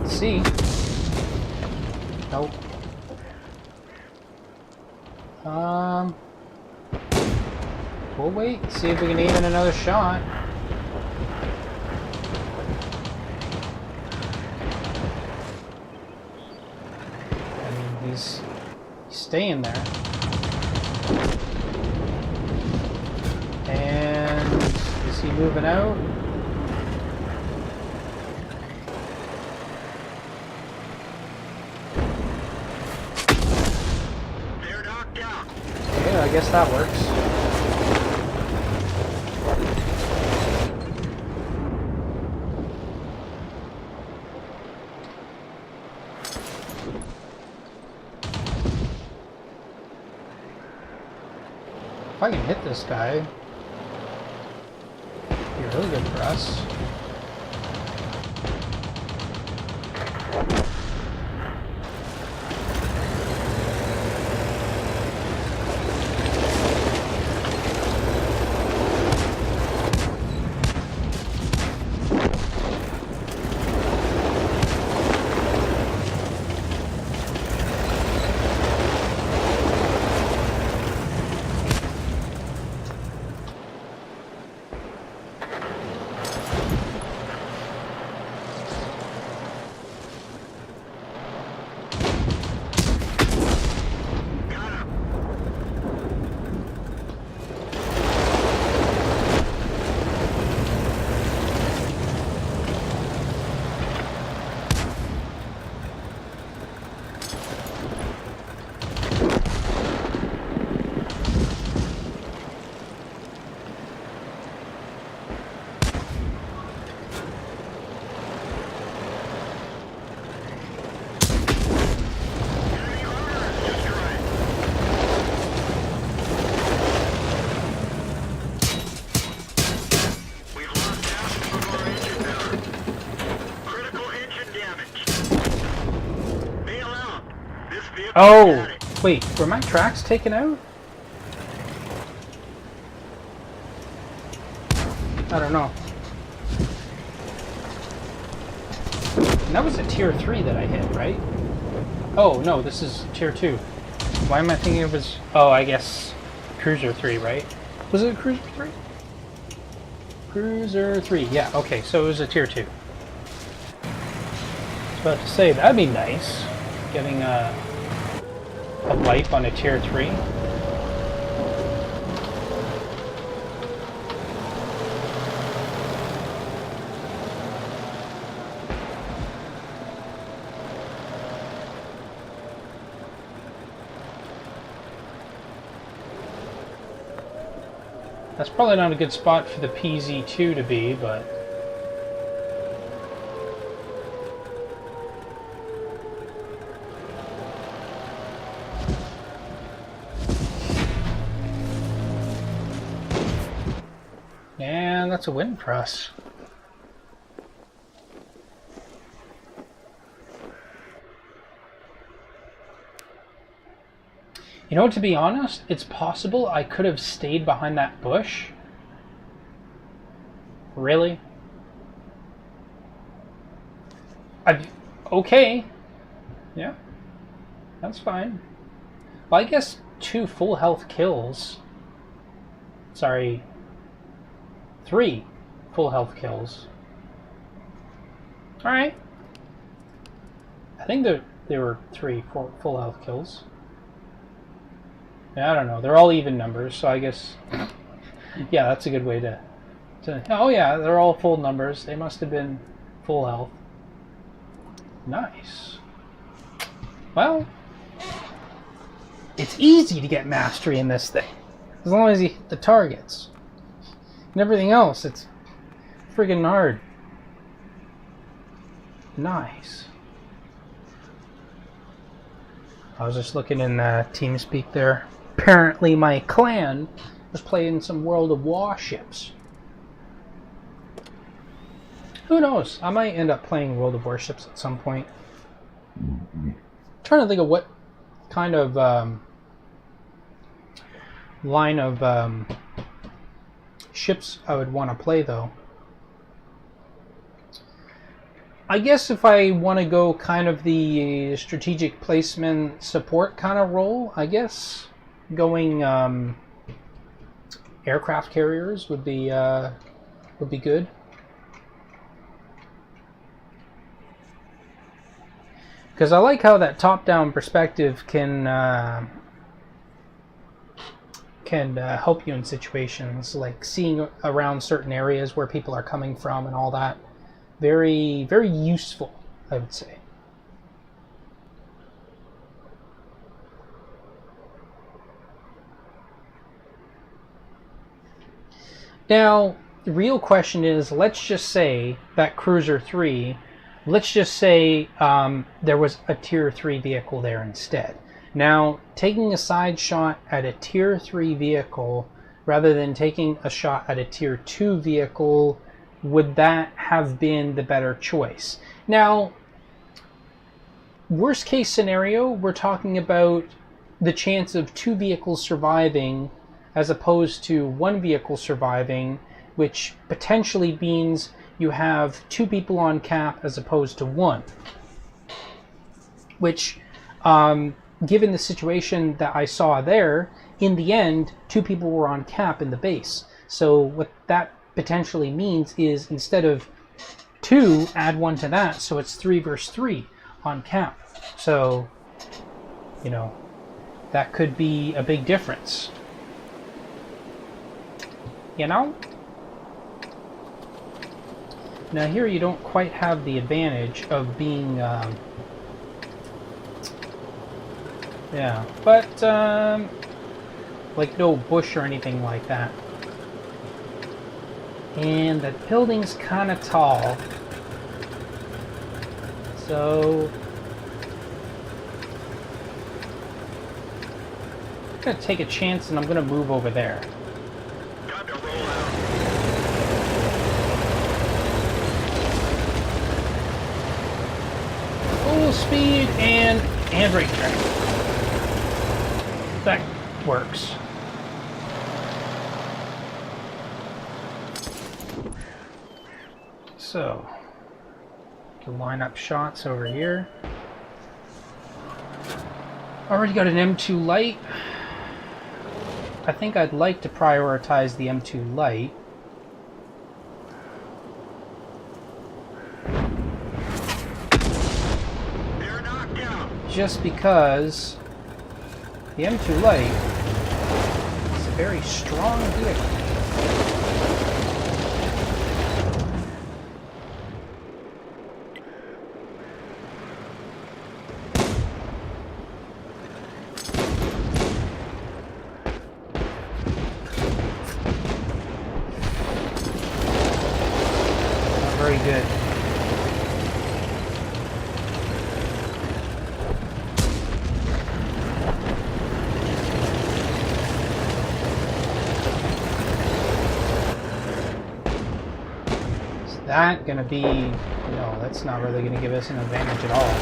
See? Nope. We'll wait, see if we can aim in another shot. I mean, he's staying there. And is he moving out? They're knocked out. Yeah, I guess that works. If I can hit this guy, it'd be really good for us. vehicle Oh, static. wait, were my tracks taken out? I don't know. And that was a tier 3 that I hit, right? Oh, no, this is tier 2. Why am I thinking it was... Oh, I guess cruiser 3, right? Was it cruiser 3? Cruiser 3, yeah, okay, so it was a tier 2. I was about to say, that'd be nice, getting a wipe on a tier 3. That's probably not a good spot for the PZ2 to be, but... And that's a win for us. You know, to be honest, it's possible I could have stayed behind that bush. Really? Okay. Yeah. That's fine. Well, I guess 2 full health kills. Sorry. 3 full health kills. Alright. I think there were 3 full health kills. Yeah, I don't know. They're all even numbers, so I guess... Yeah, that's a good way to... Oh yeah, they're all full numbers. They must have been full health. Nice. Well... It's easy to get mastery in this thing. As long as you hit the targets. And everything else, it's friggin' hard. Nice. I was just looking in TeamSpeak there. Apparently my clan was playing some World of Warships. Who knows? I might end up playing World of Warships at some point. I'm trying to think of what kind of line of ships I would want to play, though. I guess if I want to go kind of the strategic placement support kind of role, I guess going aircraft carriers would be good. Because I like how that top-down perspective can help you in situations like seeing around certain areas where people are coming from and all that. Very, very useful, I would say. Now, the real question is, let's just say that Cruiser 3, let's just say there was a Tier 3 vehicle there instead. Now, taking a side shot at a Tier 3 vehicle rather than taking a shot at a Tier 2 vehicle, would that have been the better choice? Now, worst case scenario, we're talking about the chance of 2 vehicles surviving as opposed to 1 vehicle surviving, which potentially means you have 2 people on cap as opposed to 1. Which, given the situation that I saw there, in the end, 2 people were on cap in the base. So what that potentially means is instead of 2, add 1 to that, so it's 3 versus 3 on cap. So, you know, that could be a big difference. You know? Now here you don't quite have the advantage of being, yeah, but, like no bush or anything like that. And the building's kind of tall, so I'm going to take a chance and I'm going to move over there. Time to roll out. Full speed and brake track. That works. So, to line up shots over here. Already got an M2 light. I think I'd like to prioritize the M2 light. They're knocked out. Just because the M2 light is a very strong vehicle. Very good. Is that gonna be... No, that's not really gonna give us an advantage at all.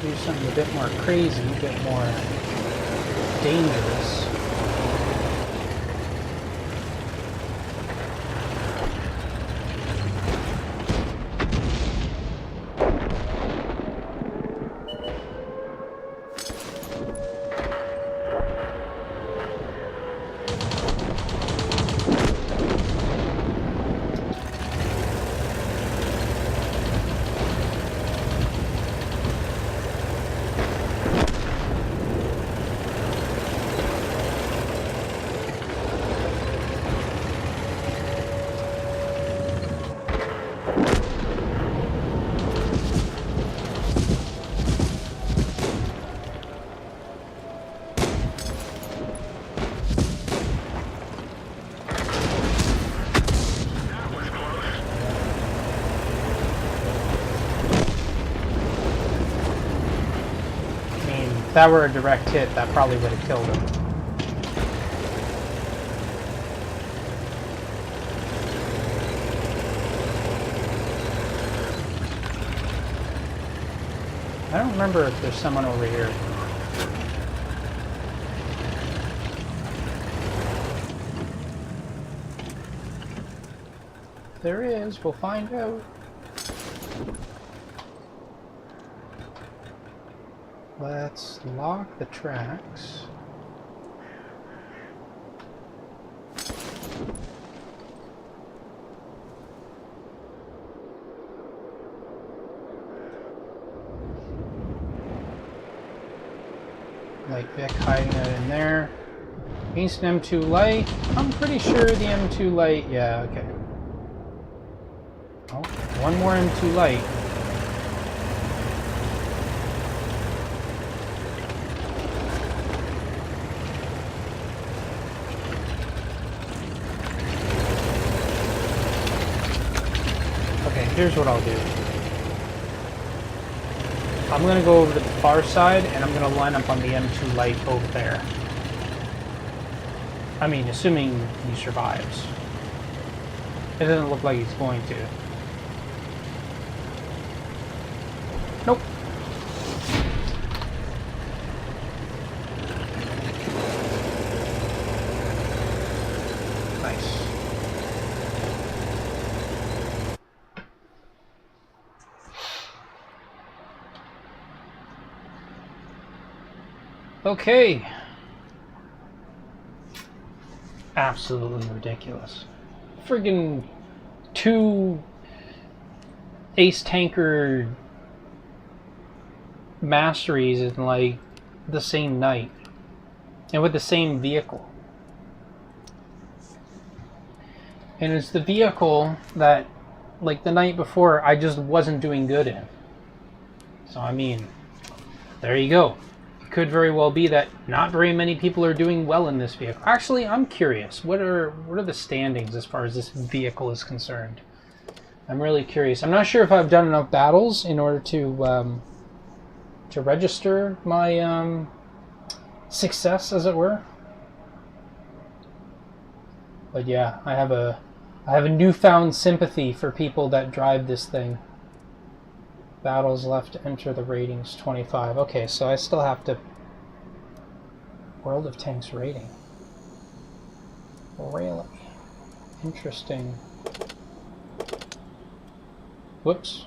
Do something a bit more crazy, a bit more dangerous. If that were a direct hit, that probably would have killed him. I don't remember if there's someone over here. If there is, we'll find out. Let's lock the tracks. Like Vic hiding it in there. Against an M2 light. I'm pretty sure the M2 light, yeah, okay. Oh, one more M2 light. Here's what I'll do. I'm going to go over to the far side, and I'm going to line up on the M2 light over there. I mean, assuming he survives. It doesn't look like he's going to. Nope. Nice. Okay. Absolutely ridiculous. Friggin' 2 ace tanker masteries in like the same night. And with the same vehicle. And it's the vehicle that, like the night before, I just wasn't doing good in. So I mean, there you go. Could very well be that not very many people are doing well in this vehicle. Actually, I'm curious. What are the standings as far as this vehicle is concerned? I'm really curious. I'm not sure if I've done enough battles in order to register my success, as it were. But yeah, I have a newfound sympathy for people that drive this thing. Battles left to enter the ratings 25. Okay, so I still have to... World of Tanks rating. Really? Interesting. Whoops.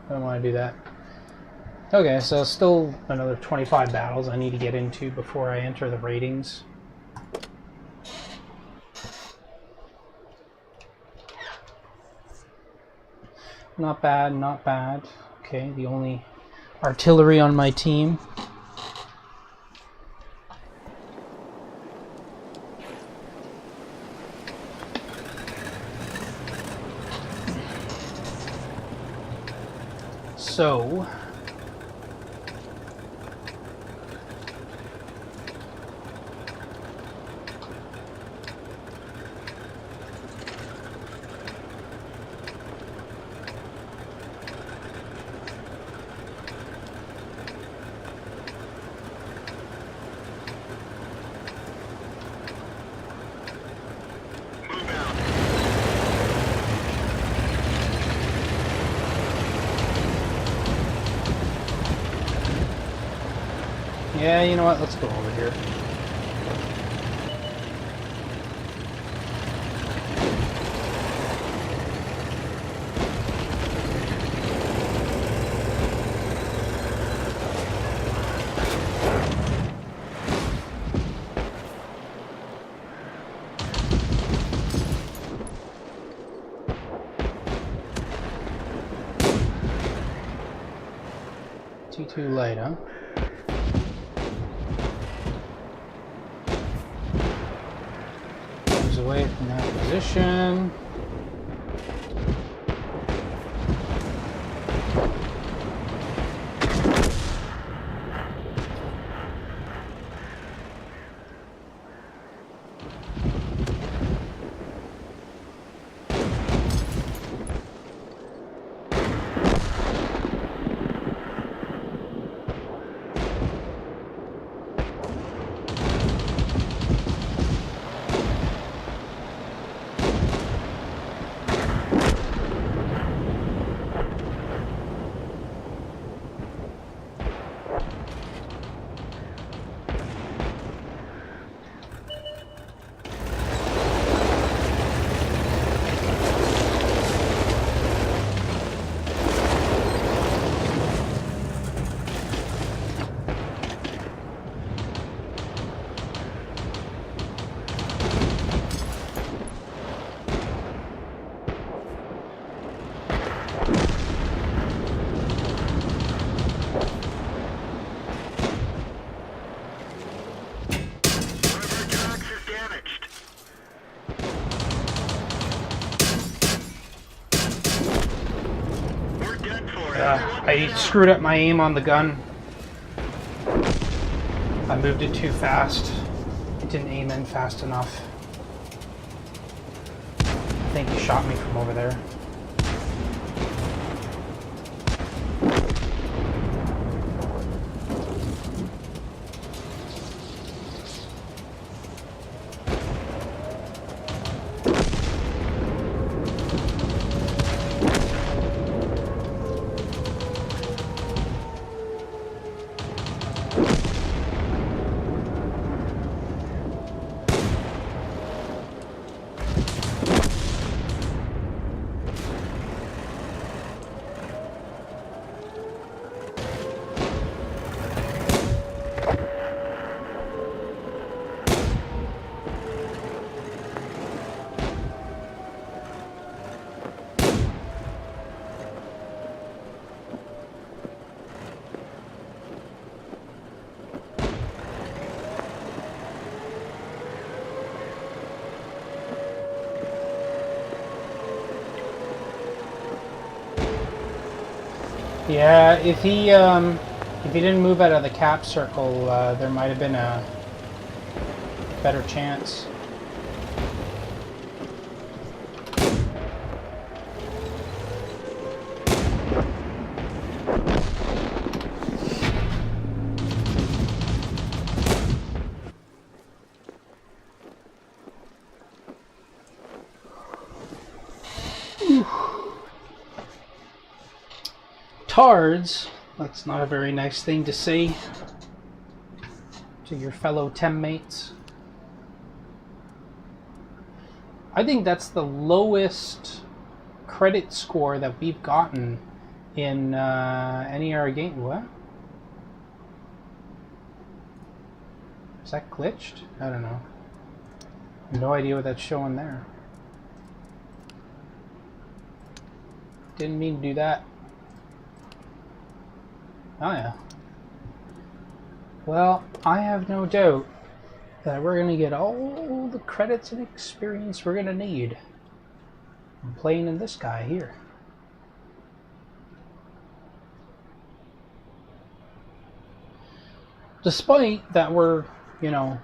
I don't want to do that. Okay, so still another 25 battles I need to get into before I enter the ratings. Not bad, not bad. Okay, the only artillery on my team. So... yeah, you know what? Let's go over here. T2 light, huh? Moves away from that position. I screwed up my aim on the gun. I moved it too fast. It didn't aim in fast enough. I think he shot me from over there. Yeah, if he didn't move out of the cap circle, there might have been a better chance. Tards, that's not a very nice thing to say to your fellow teammates. I think that's the lowest credit score that we've gotten in any of our game. What? Is that glitched? I don't know. No idea what that's showing there. Didn't mean to do that. Oh yeah. Well, I have no doubt that we're going to get all the credits and experience we're going to need from playing in this guy here. Despite that we're, you know,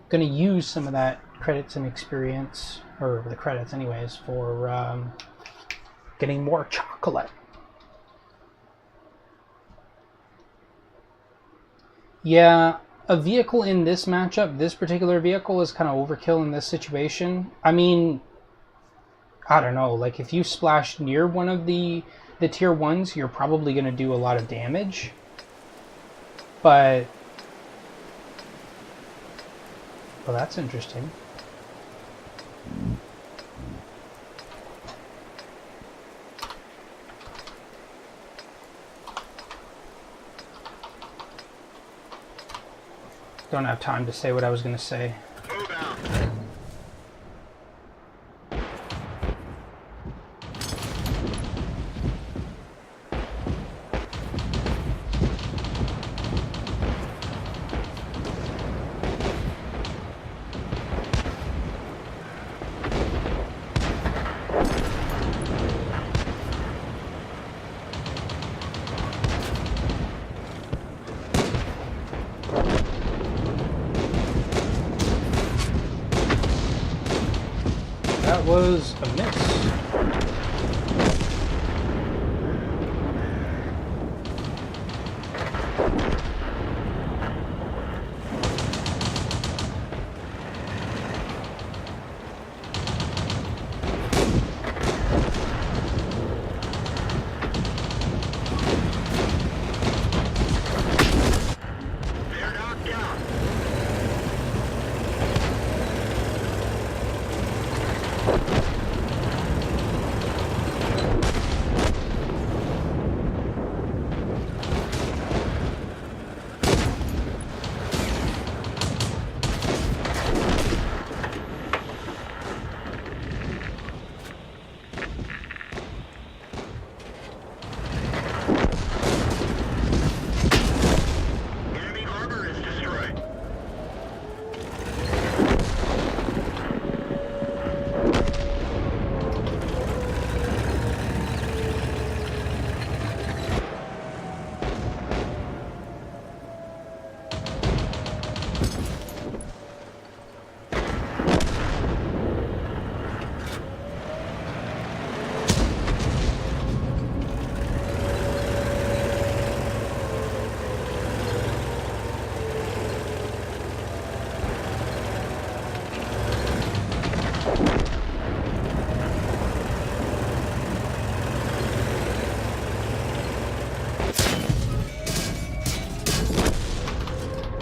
going to use some of that credits and experience, or the credits anyways, for getting more chocolate. Yeah, a vehicle in this matchup, this particular vehicle is kind of overkill in this situation. I mean, I don't know, like if you splash near one of the tier 1s, you're probably going to do a lot of damage. But, well, that's interesting. Don't have time to say what I was going to say. Move out. That was a miss. They're knocked out. Enemy armor is destroyed.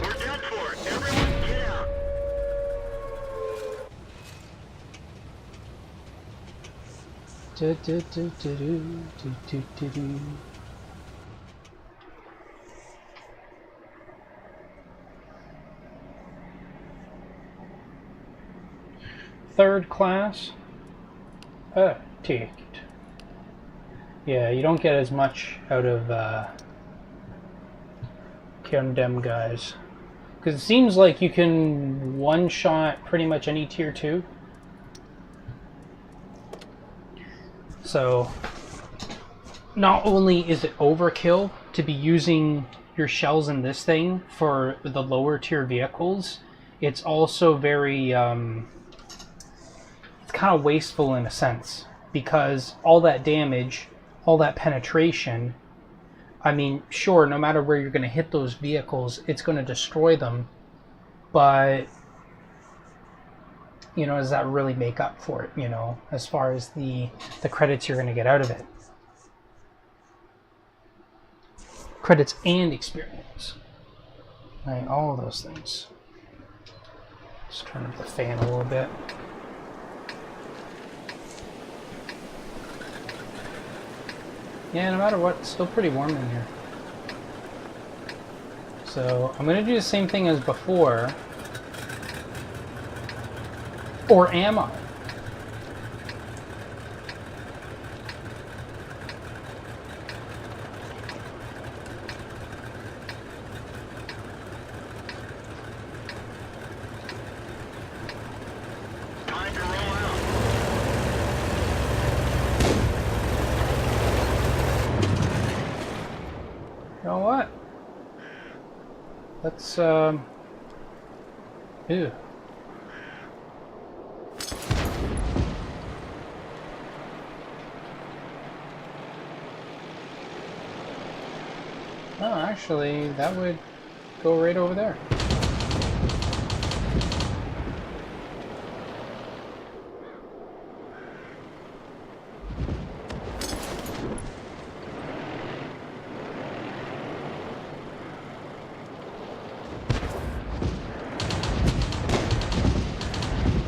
We're done for. Everyone get out. Third class. Ticket. Yeah, you don't get as much out of condemn guys. Because it seems like you can one-shot pretty much any tier 2. So, not only is it overkill to be using your shells in this thing for the lower tier vehicles, it's also very, it's kind of wasteful in a sense. Because all that damage, all that penetration, I mean, sure, no matter where you're going to hit those vehicles, it's going to destroy them. But, you know, does that really make up for it, you know, as far as the credits you're going to get out of it? credits and experience. Right, all of those things. Let's turn up the fan a little bit. Yeah, no matter what, it's still pretty warm in here. So I'm going to do the same thing as before. Or am I? Time to roll out. You know what? Let's, ew. Oh, actually, that would go right over there.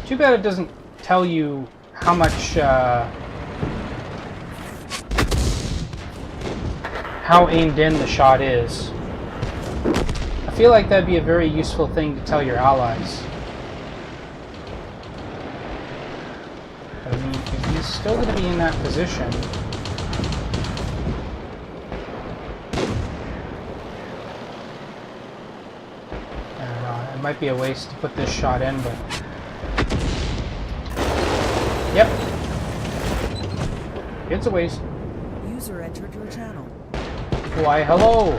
Too bad it doesn't tell you how much, how aimed in the shot is. I feel like that'd be a very useful thing to tell your allies. But I mean, if he's still going to be in that position, I don't know, it might be a waste to put this shot in, but... Yep. It's a waste. User entered your channel. Why, hello.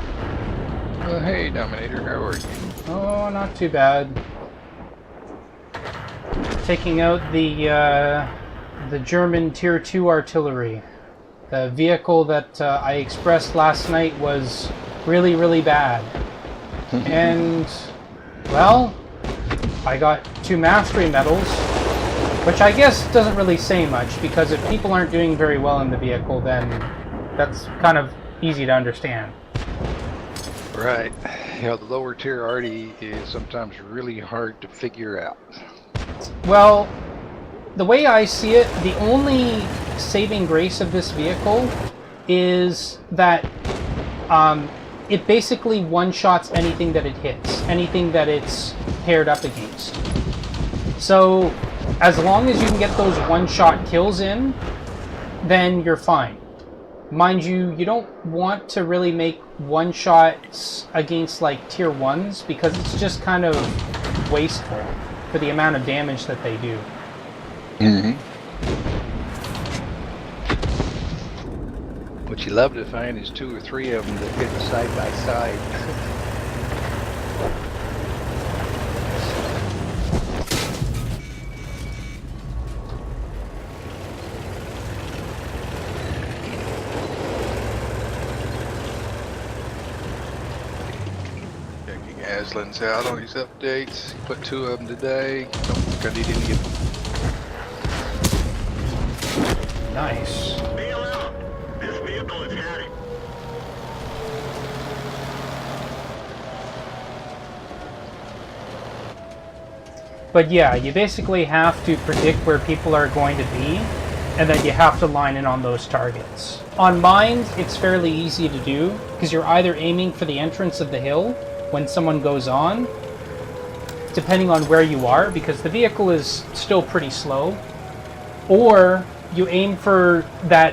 Hey, Dominator, how are you? Oh, not too bad. Taking out the German Tier 2 artillery. The vehicle that I expressed last night was really, really bad. And, well, I got 2 mastery medals, which I guess doesn't really say much, because if people aren't doing very well in the vehicle, then that's kind of easy to understand. Right. Yeah, the lower tier arty is sometimes really hard to figure out. Well, the way I see it, the only saving grace of this vehicle is that it basically one-shots anything that it hits, anything that it's paired up against. So, as long as you can get those one-shot kills in, then you're fine. Mind you, you don't want to really make one-shots against like tier 1s, because it's just kind of wasteful for the amount of damage that they do. What you love to find is 2 or 3 of them that hit side by side. Aslan's out on his updates. He put 2 of them today. Don't think I need any of them. Nice. Bail out. This vehicle is had it. But yeah, you basically have to predict where people are going to be, and then you have to line in on those targets. On mine, it's fairly easy to do, because you're either aiming for the entrance of the hill when someone goes on, depending on where you are, because the vehicle is still pretty slow, or you aim for that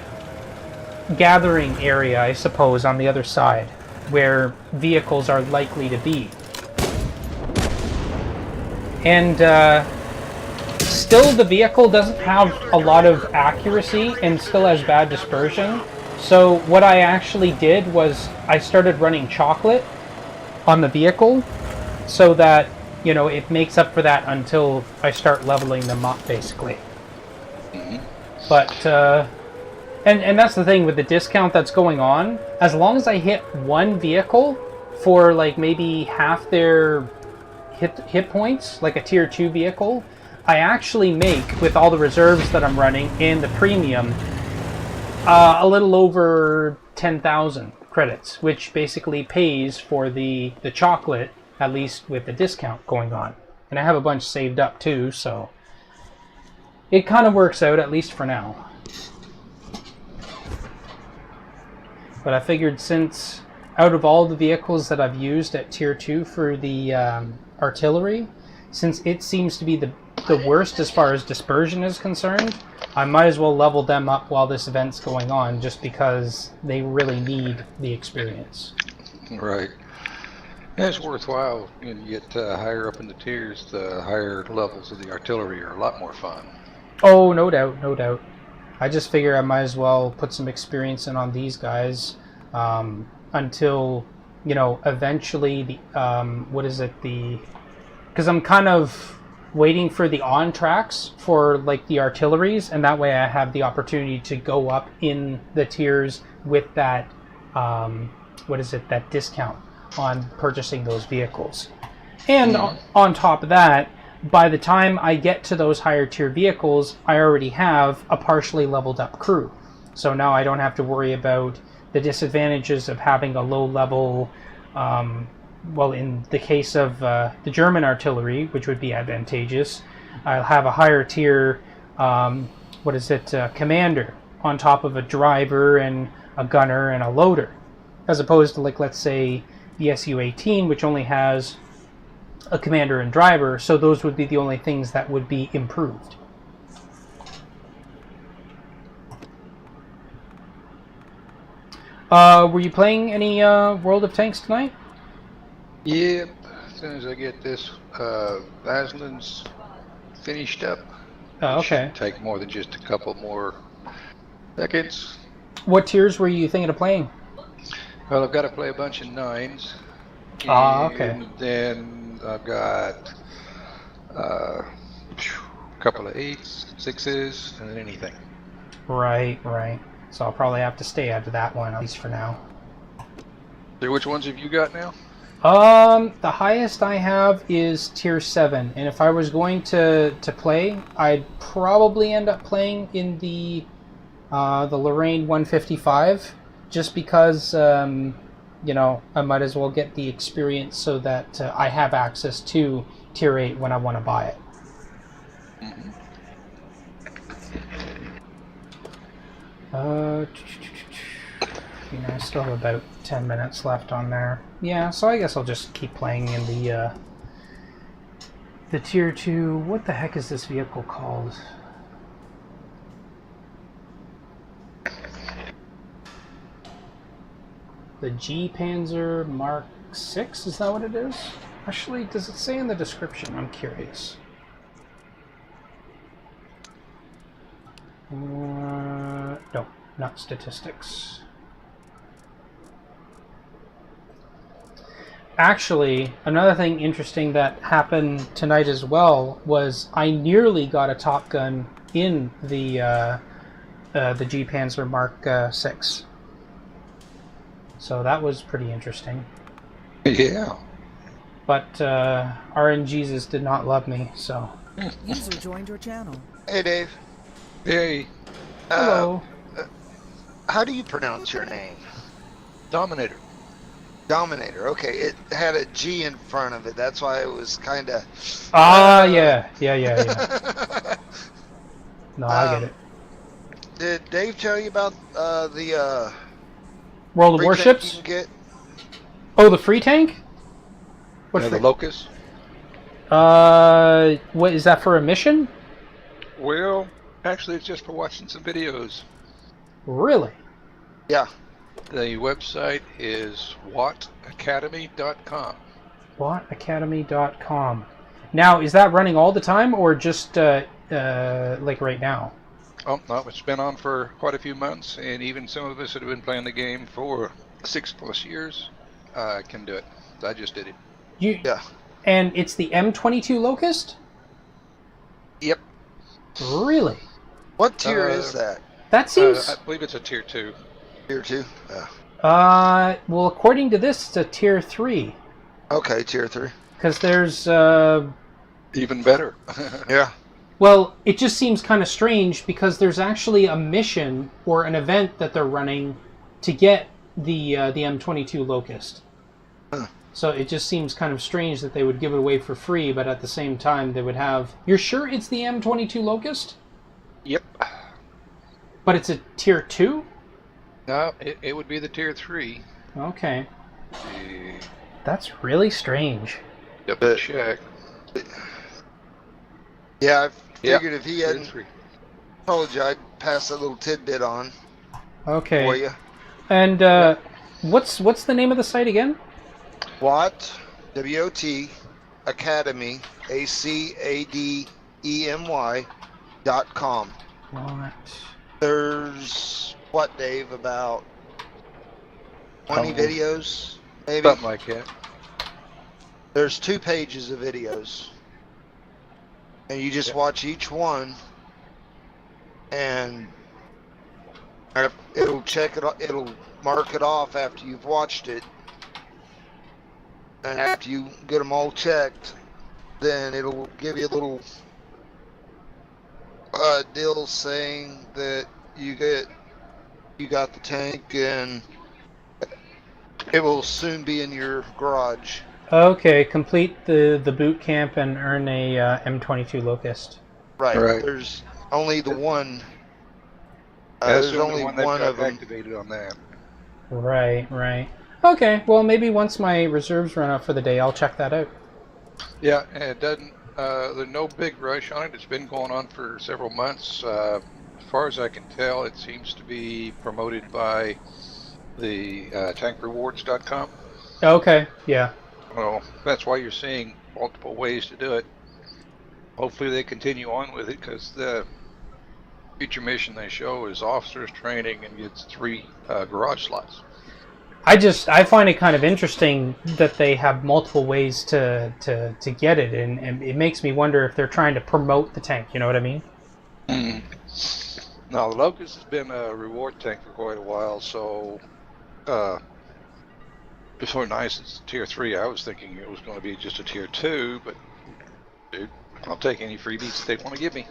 gathering area, I suppose, on the other side, where vehicles are likely to be. And still, the vehicle doesn't have a lot of accuracy and still has bad dispersion. So what I actually did was I started running chocolate on the vehicle so that, you know, it makes up for that until I start leveling them up, basically. But, and that's the thing with the discount that's going on. As long as I hit one vehicle for like maybe half their hit points, like a tier 2 vehicle, I actually make, with all the reserves that I'm running in the premium, a little over 10,000 credits, which basically pays for the chocolate, at least with the discount going on. And I have a bunch saved up too, so it kind of works out, at least for now. But I figured, since out of all the vehicles that I've used at Tier 2 for the artillery, since it seems to be the worst as far as dispersion is concerned, I might as well level them up while this event's going on, just because they really need the experience. Right. And it's worthwhile. You get higher up in the tiers, the higher levels of the artillery are a lot more fun. Oh, no doubt, no doubt. I just figure I might as well put some experience in on these guys until, eventually because I'm kind of waiting for the on tracks for like the artilleries, and that way I have the opportunity to go up in the tiers with that that discount on purchasing those vehicles. And on top of that, by the time I get to those higher tier vehicles, I already have a partially leveled up crew. So now I don't have to worry about the disadvantages of having a low level, in the case of the German artillery, which would be advantageous, I'll have a higher tier, commander on top of a driver and a gunner and a loader, as opposed to, like, let's say the SU-18, which only has a commander and driver, so those would be the only things that would be improved. Were you playing any World of Tanks tonight? Yep. As soon as I get this Vaselin's finished up, Oh, okay. it shouldn't take more than just a couple more seconds. What tiers were you thinking of playing? Well, I've got to play a bunch of 9s. Okay. And then I've got a couple of 8s, 6s, and then anything. Right. So I'll probably have to stay out of that one, at least for now. So which ones have you got now? The highest I have is Tier 7, and if I was going to play, I'd probably end up playing in the Lorraine 155, just because, I might as well get the experience so that I have access to Tier 8 when I want to buy it. Mm-hmm. I still have about 10 minutes left on there. Yeah, so I guess I'll just keep playing in the Tier 2. What the heck is this vehicle called? The G.Pz Mk 6, is that what it is? Actually, does it say in the description? I'm curious. No, not statistics. Actually, another thing interesting that happened tonight as well was I nearly got a Top Gun in the G.Pz Mk 6. So that was pretty interesting. Yeah. But RNGs did not love me, so. User joined your channel. Hey, Dave. Hey, Hello. How do you pronounce your name? Dominator. Dominator. Okay, it had a G in front of it. That's why it was kind of. Yeah. No, I get it. Did Dave tell you about the World of free tank Warships? you can get? Oh, the free tank? What The free? Locust. What is that for a mission? Well, actually, it's just for watching some videos. Really? Yeah. The website is whatacademy.com. Whatacademy.com. Now, is that running all the time, or just like right now? Oh, no, it's been on for quite a few months, and even some of us that have been playing the game for 6+ years can do it. I just did it. Yeah. And it's the M22 Locust? Yep. Really? What tier is that? That seems... I believe it's a Tier 2. Tier 2? Yeah. Well, according to this, it's a Tier 3. Okay, Tier 3. Because there's... Even better. Yeah. Well, it just seems kind of strange because there's actually a mission or an event that they're running to get the M22 Locust. Huh. So it just seems kind of strange that they would give it away for free, but at the same time they would have... You're sure it's the M22 Locust? Yep. But it's a tier 2? No, it would be the tier 3. Okay. Uh, That's really strange. Double check. Yeah, I Yep, figured if he tier hadn't 3. told you, I'd pass that little tidbit on Okay. for you. And what's the name of the site again? Watt, W-O-T, Academy, ACADEMY.com. What? There's, what, Dave, about 20 videos, maybe? Something like that. There's 2 pages of videos. And you just watch each one, and it'll check it. It'll mark it off after you've watched it, and after you get them all checked, then it'll give you a little deal saying that you got the tank, and it will soon be in your garage. Okay, complete the boot camp and earn a M22 Locust. Right. Right. There's only the one. That's There's the only one one that of got them. activated on that. Right, right. Okay, well maybe once my reserves run out for the day, I'll check that out. Yeah, and it doesn't. There's no big rush on it. It's been going on for several months. As far as I can tell, it seems to be promoted by the tankrewards.com. Okay, yeah. Well, that's why you're seeing multiple ways to do it. Hopefully they continue on with it, because the future mission they show is officers training and gets 3 garage slots. I find it kind of interesting that they have multiple ways to get it, and it makes me wonder if they're trying to promote the tank, you know what I mean? Now, the Locust has been a reward tank for quite a while, so it's so nice it's tier 3. I was thinking it was going to be just a tier 2, but dude, I'll take any freebies they want to give me.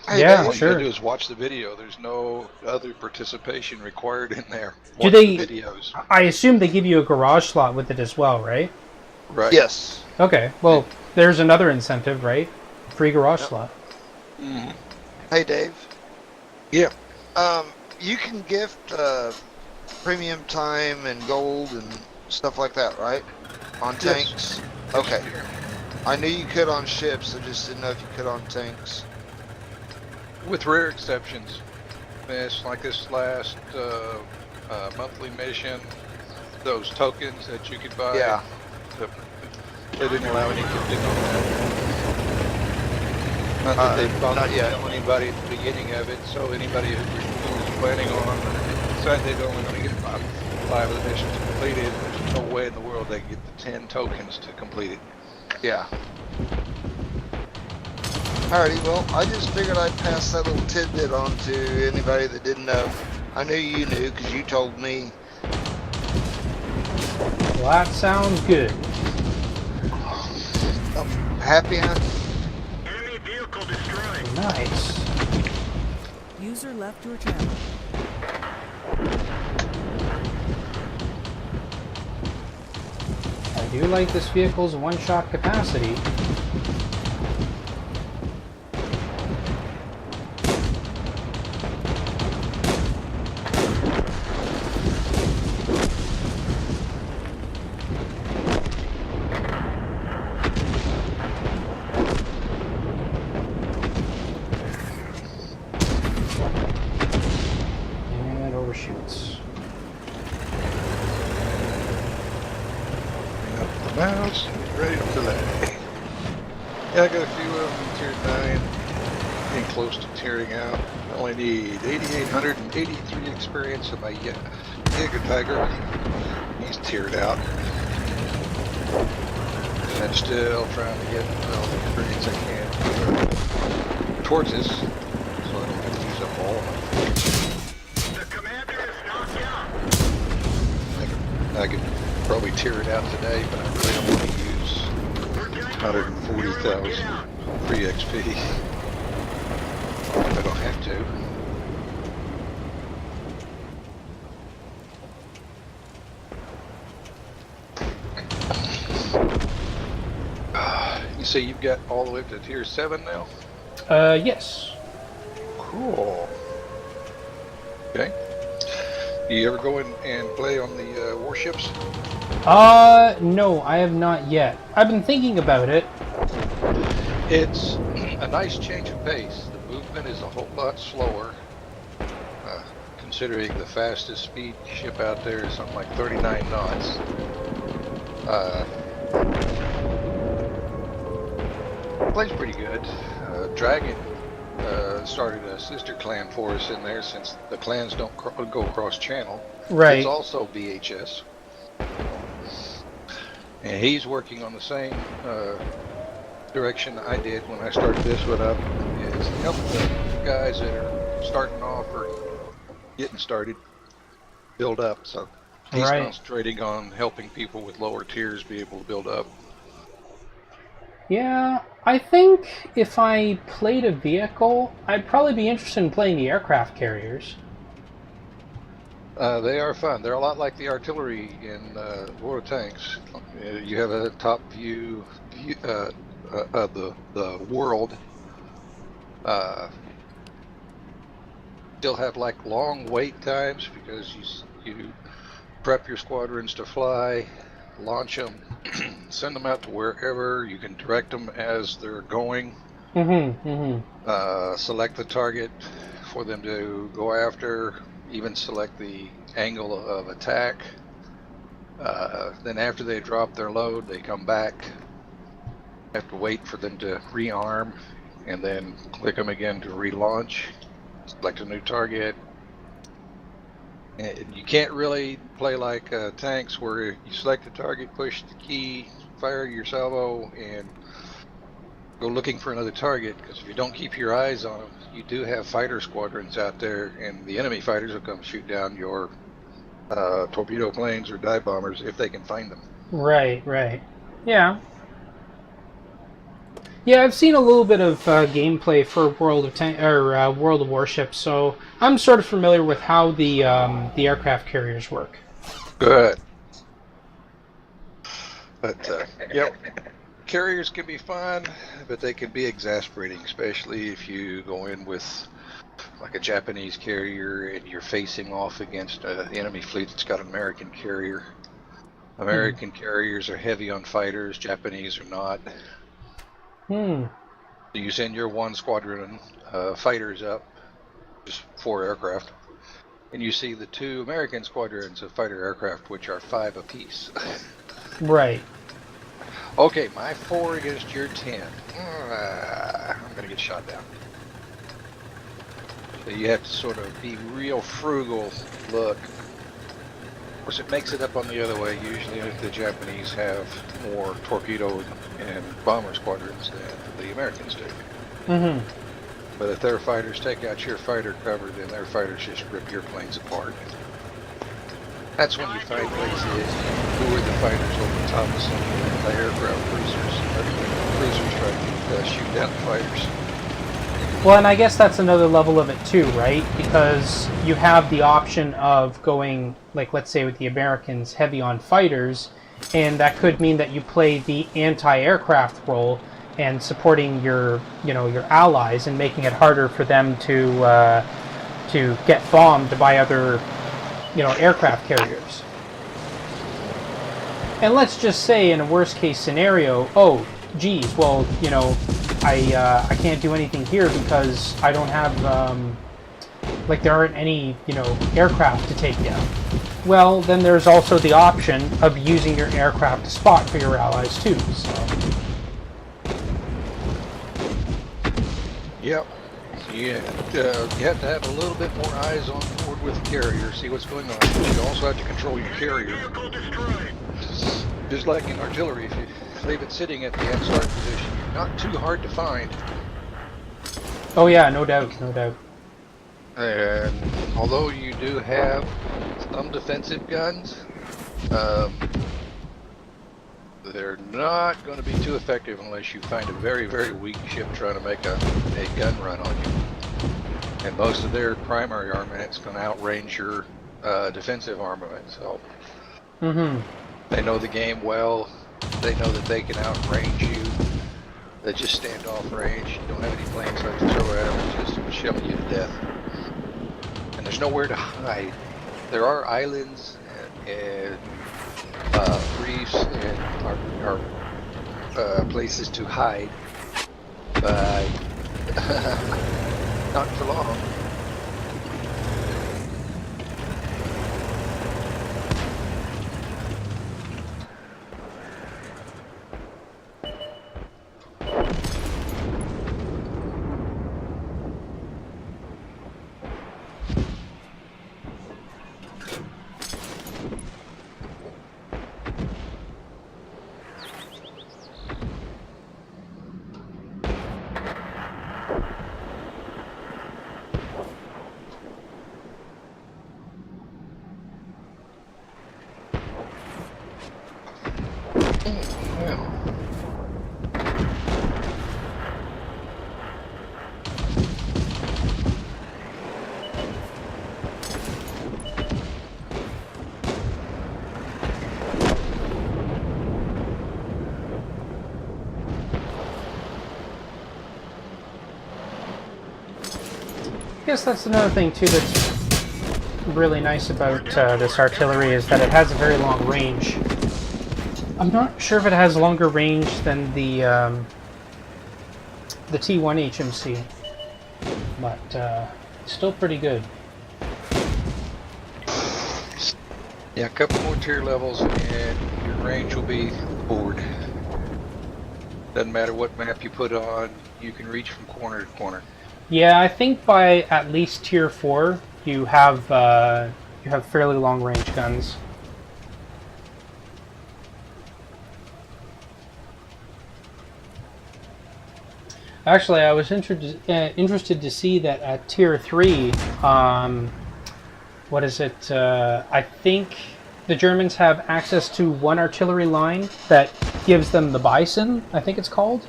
Hey, Yeah, Dave, All you sure. gotta do is watch the video. There's no other participation required in there. Do Watch they- the videos? I assume they give you a garage slot with it as well, right? Right. Yes. Okay, well, there's another incentive, right? Free garage slot. Mm-hmm. Hey, Dave. Yeah. You can gift premium time and gold and stuff like that, right? On Yes. tanks? Okay. I knew you could on ships, I just didn't know if you could on tanks. With rare exceptions. It's like this last monthly mission, those tokens that you could buy. Yeah. They didn't allow any gifting on that. Not that they bothered not to yet. tell anybody at the beginning of it, so anybody who was planning on decided they're only going to get 5 of the missions completed, there's no way in the world they can get the 10 tokens to complete it. Yeah. Alrighty, well, I just figured I'd pass that little tidbit on to anybody that didn't know. I knew you knew, because you told me. Well, that sounds good. Happy hunting. Enemy vehicle destroyed. Nice. User left your channel. I do like this vehicle's one-shot capacity. And overshoots. Bring up the mouse and get ready to play. Yeah, I got a few of them in tier 9. Getting close to tearing out. I only need 8,883 experience in my Giga Tiger. He's tiered out. And I'm still trying to get all the experience I can towards this, so I don't have to use up all of it. The commander is knocked out. I could probably tear it out today, but I really don't want to use We're doing 140,000 free XP. I don't have to. You say you've got all the way up to tier 7 now? Yes. Cool. Okay. Do you ever go in and play on the warships? No, I have not yet. I've been thinking about it. It's a nice change of pace. The movement is a whole lot slower. Considering the fastest speed ship out there is something like 39 knots. Plays pretty good. Dragon started a sister clan for us in there since the clans don't go across channel. Right. It's also BHS. And he's working on the same direction I did when I started this one up. Is help the guys that are starting off or getting started build up. So he's concentrating on helping people with lower tiers be able to build up. Yeah, I think if I played a vehicle, I'd probably be interested in playing the aircraft carriers. They are fun. They're a lot like the artillery in World of Tanks. You have a top view of the world. Still have like long wait times because you prep your squadrons to fly, launch them, send them out to wherever. You can direct them as they're going. Select the target for them to go after. Even select the angle of attack. Then after they drop their load, they come back. Have to wait for them to rearm, and then click them again to relaunch. Select a new target. And you can't really play like tanks where you select a target, push the key, fire your salvo, and go looking for another target, because if you don't keep your eyes on them, you do have fighter squadrons out there, and the enemy fighters will come shoot down your torpedo planes or dive bombers if they can find them. Right. Yeah. Yeah, I've seen a little bit of gameplay for World of Warships, so I'm sort of familiar with how the aircraft carriers work. Good. But yep, carriers can be fun, but they can be exasperating, especially if you go in with like a Japanese carrier and you're facing off against the enemy fleet that's got an American carrier. American carriers are heavy on fighters, Japanese are not. You send your one squadron fighters up, just 4 aircraft, and you see the 2 American squadrons of fighter aircraft, which are 5 apiece. Right. Okay, my 4 against your 10. I'm gonna get shot down. So you have to sort of be real frugal. Look. Of course, it makes it up on the other way. Usually the Japanese have more torpedo and bomber squadrons than the Americans do. But if their fighters take out your fighter cover, then their fighters just rip your planes apart. That's when you find places who are the fighters over top of some anti-aircraft cruisers. Cruisers try to shoot down the fighters. Well, and I guess that's another level of it too, right? Because you have the option of going, like, let's say with the Americans, heavy on fighters, and that could mean that you play the anti-aircraft role and supporting your allies and making it harder for them to get bombed by other, aircraft carriers. And let's just say in a worst case scenario, oh, geez, well, I can't do anything here because I don't have, there aren't any, aircraft to take down. Well, then there's also the option of using your aircraft to spot for your allies too. So. Yep. You have to have a little bit more eyes on board with the carrier, see what's going on. But you also have to control your carrier. Vehicle destroyed. Just like in artillery, if you leave it sitting at the end start position, you're not too hard to find. Oh yeah, no doubt. And although you do have some defensive guns, they're not going to be too effective unless you find a very, very weak ship trying to make a gun run on you. And most of their primary armament's going to outrange your defensive armament. So they know the game well. They know that they can outrange you. that just stand off range. You don't have any planes left to throw at them, and just shelling you to death. And there's nowhere to hide. There are islands and reefs and places to hide, but not for long. I guess that's another thing too that's really nice about this artillery is that it has a very long range. I'm not sure if it has longer range than the T1 HMC, but still pretty good. Yeah, a couple more tier levels and your range will be bored. Doesn't matter what map you put on, you can reach from corner to corner. Yeah, I think by at least tier 4 you have fairly long range guns. Actually, I was interested to see that at tier 3, what is it? I think the Germans have access to one artillery line that gives them the Bison, I think it's called.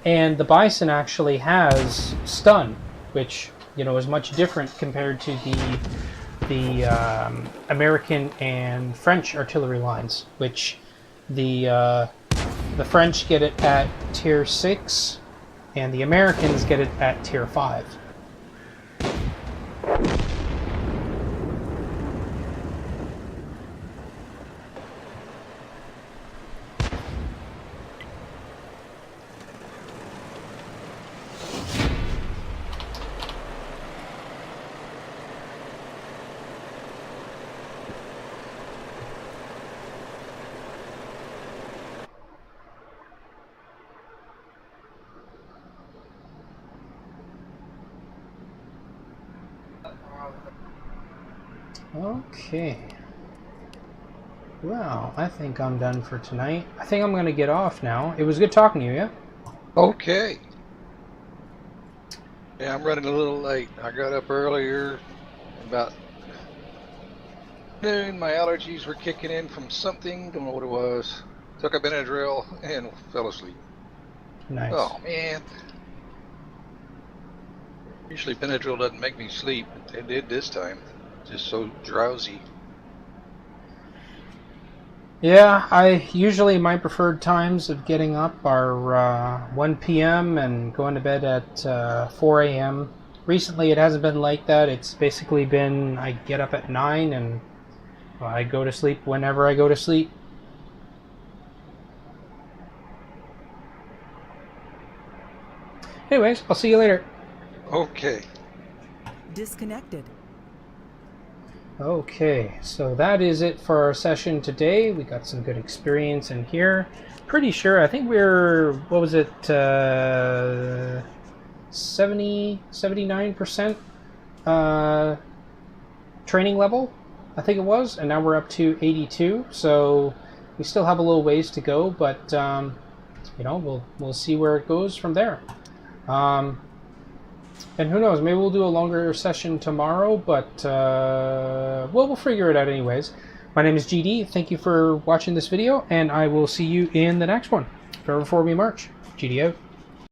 And the Bison actually has stun, which, you know, is much different compared to the American and French artillery lines, which the French get it at tier 6 and the Americans get it at tier 5. Okay. Well, I think I'm done for tonight. I think I'm going to get off now. It was good talking to you, yeah? Okay. Yeah, I'm running a little late. I got up earlier, about noon. My allergies were kicking in from something, don't know what it was. Took a Benadryl and fell asleep. Nice. Oh, man. Usually Benadryl doesn't make me sleep, but it did this time. Just so drowsy. Yeah, my preferred times of getting up are 1 p.m. and going to bed at 4 a.m. Recently it hasn't been like that. It's basically been I get up at 9 and I go to sleep whenever I go to sleep. Anyways, I'll see you later. Okay. Disconnected. Okay, so that is it for our session today. We got some good experience in here. Pretty sure, I think we're, what was it, 79% training level, I think it was, and now we're up to 82, so we still have a little ways to go, but, you know, we'll see where it goes from there. And who knows, maybe we'll do a longer session tomorrow, but we'll figure it out anyways. My name is GD. Thank you for watching this video, and I will see you in the next one. Forever before we march. GD out.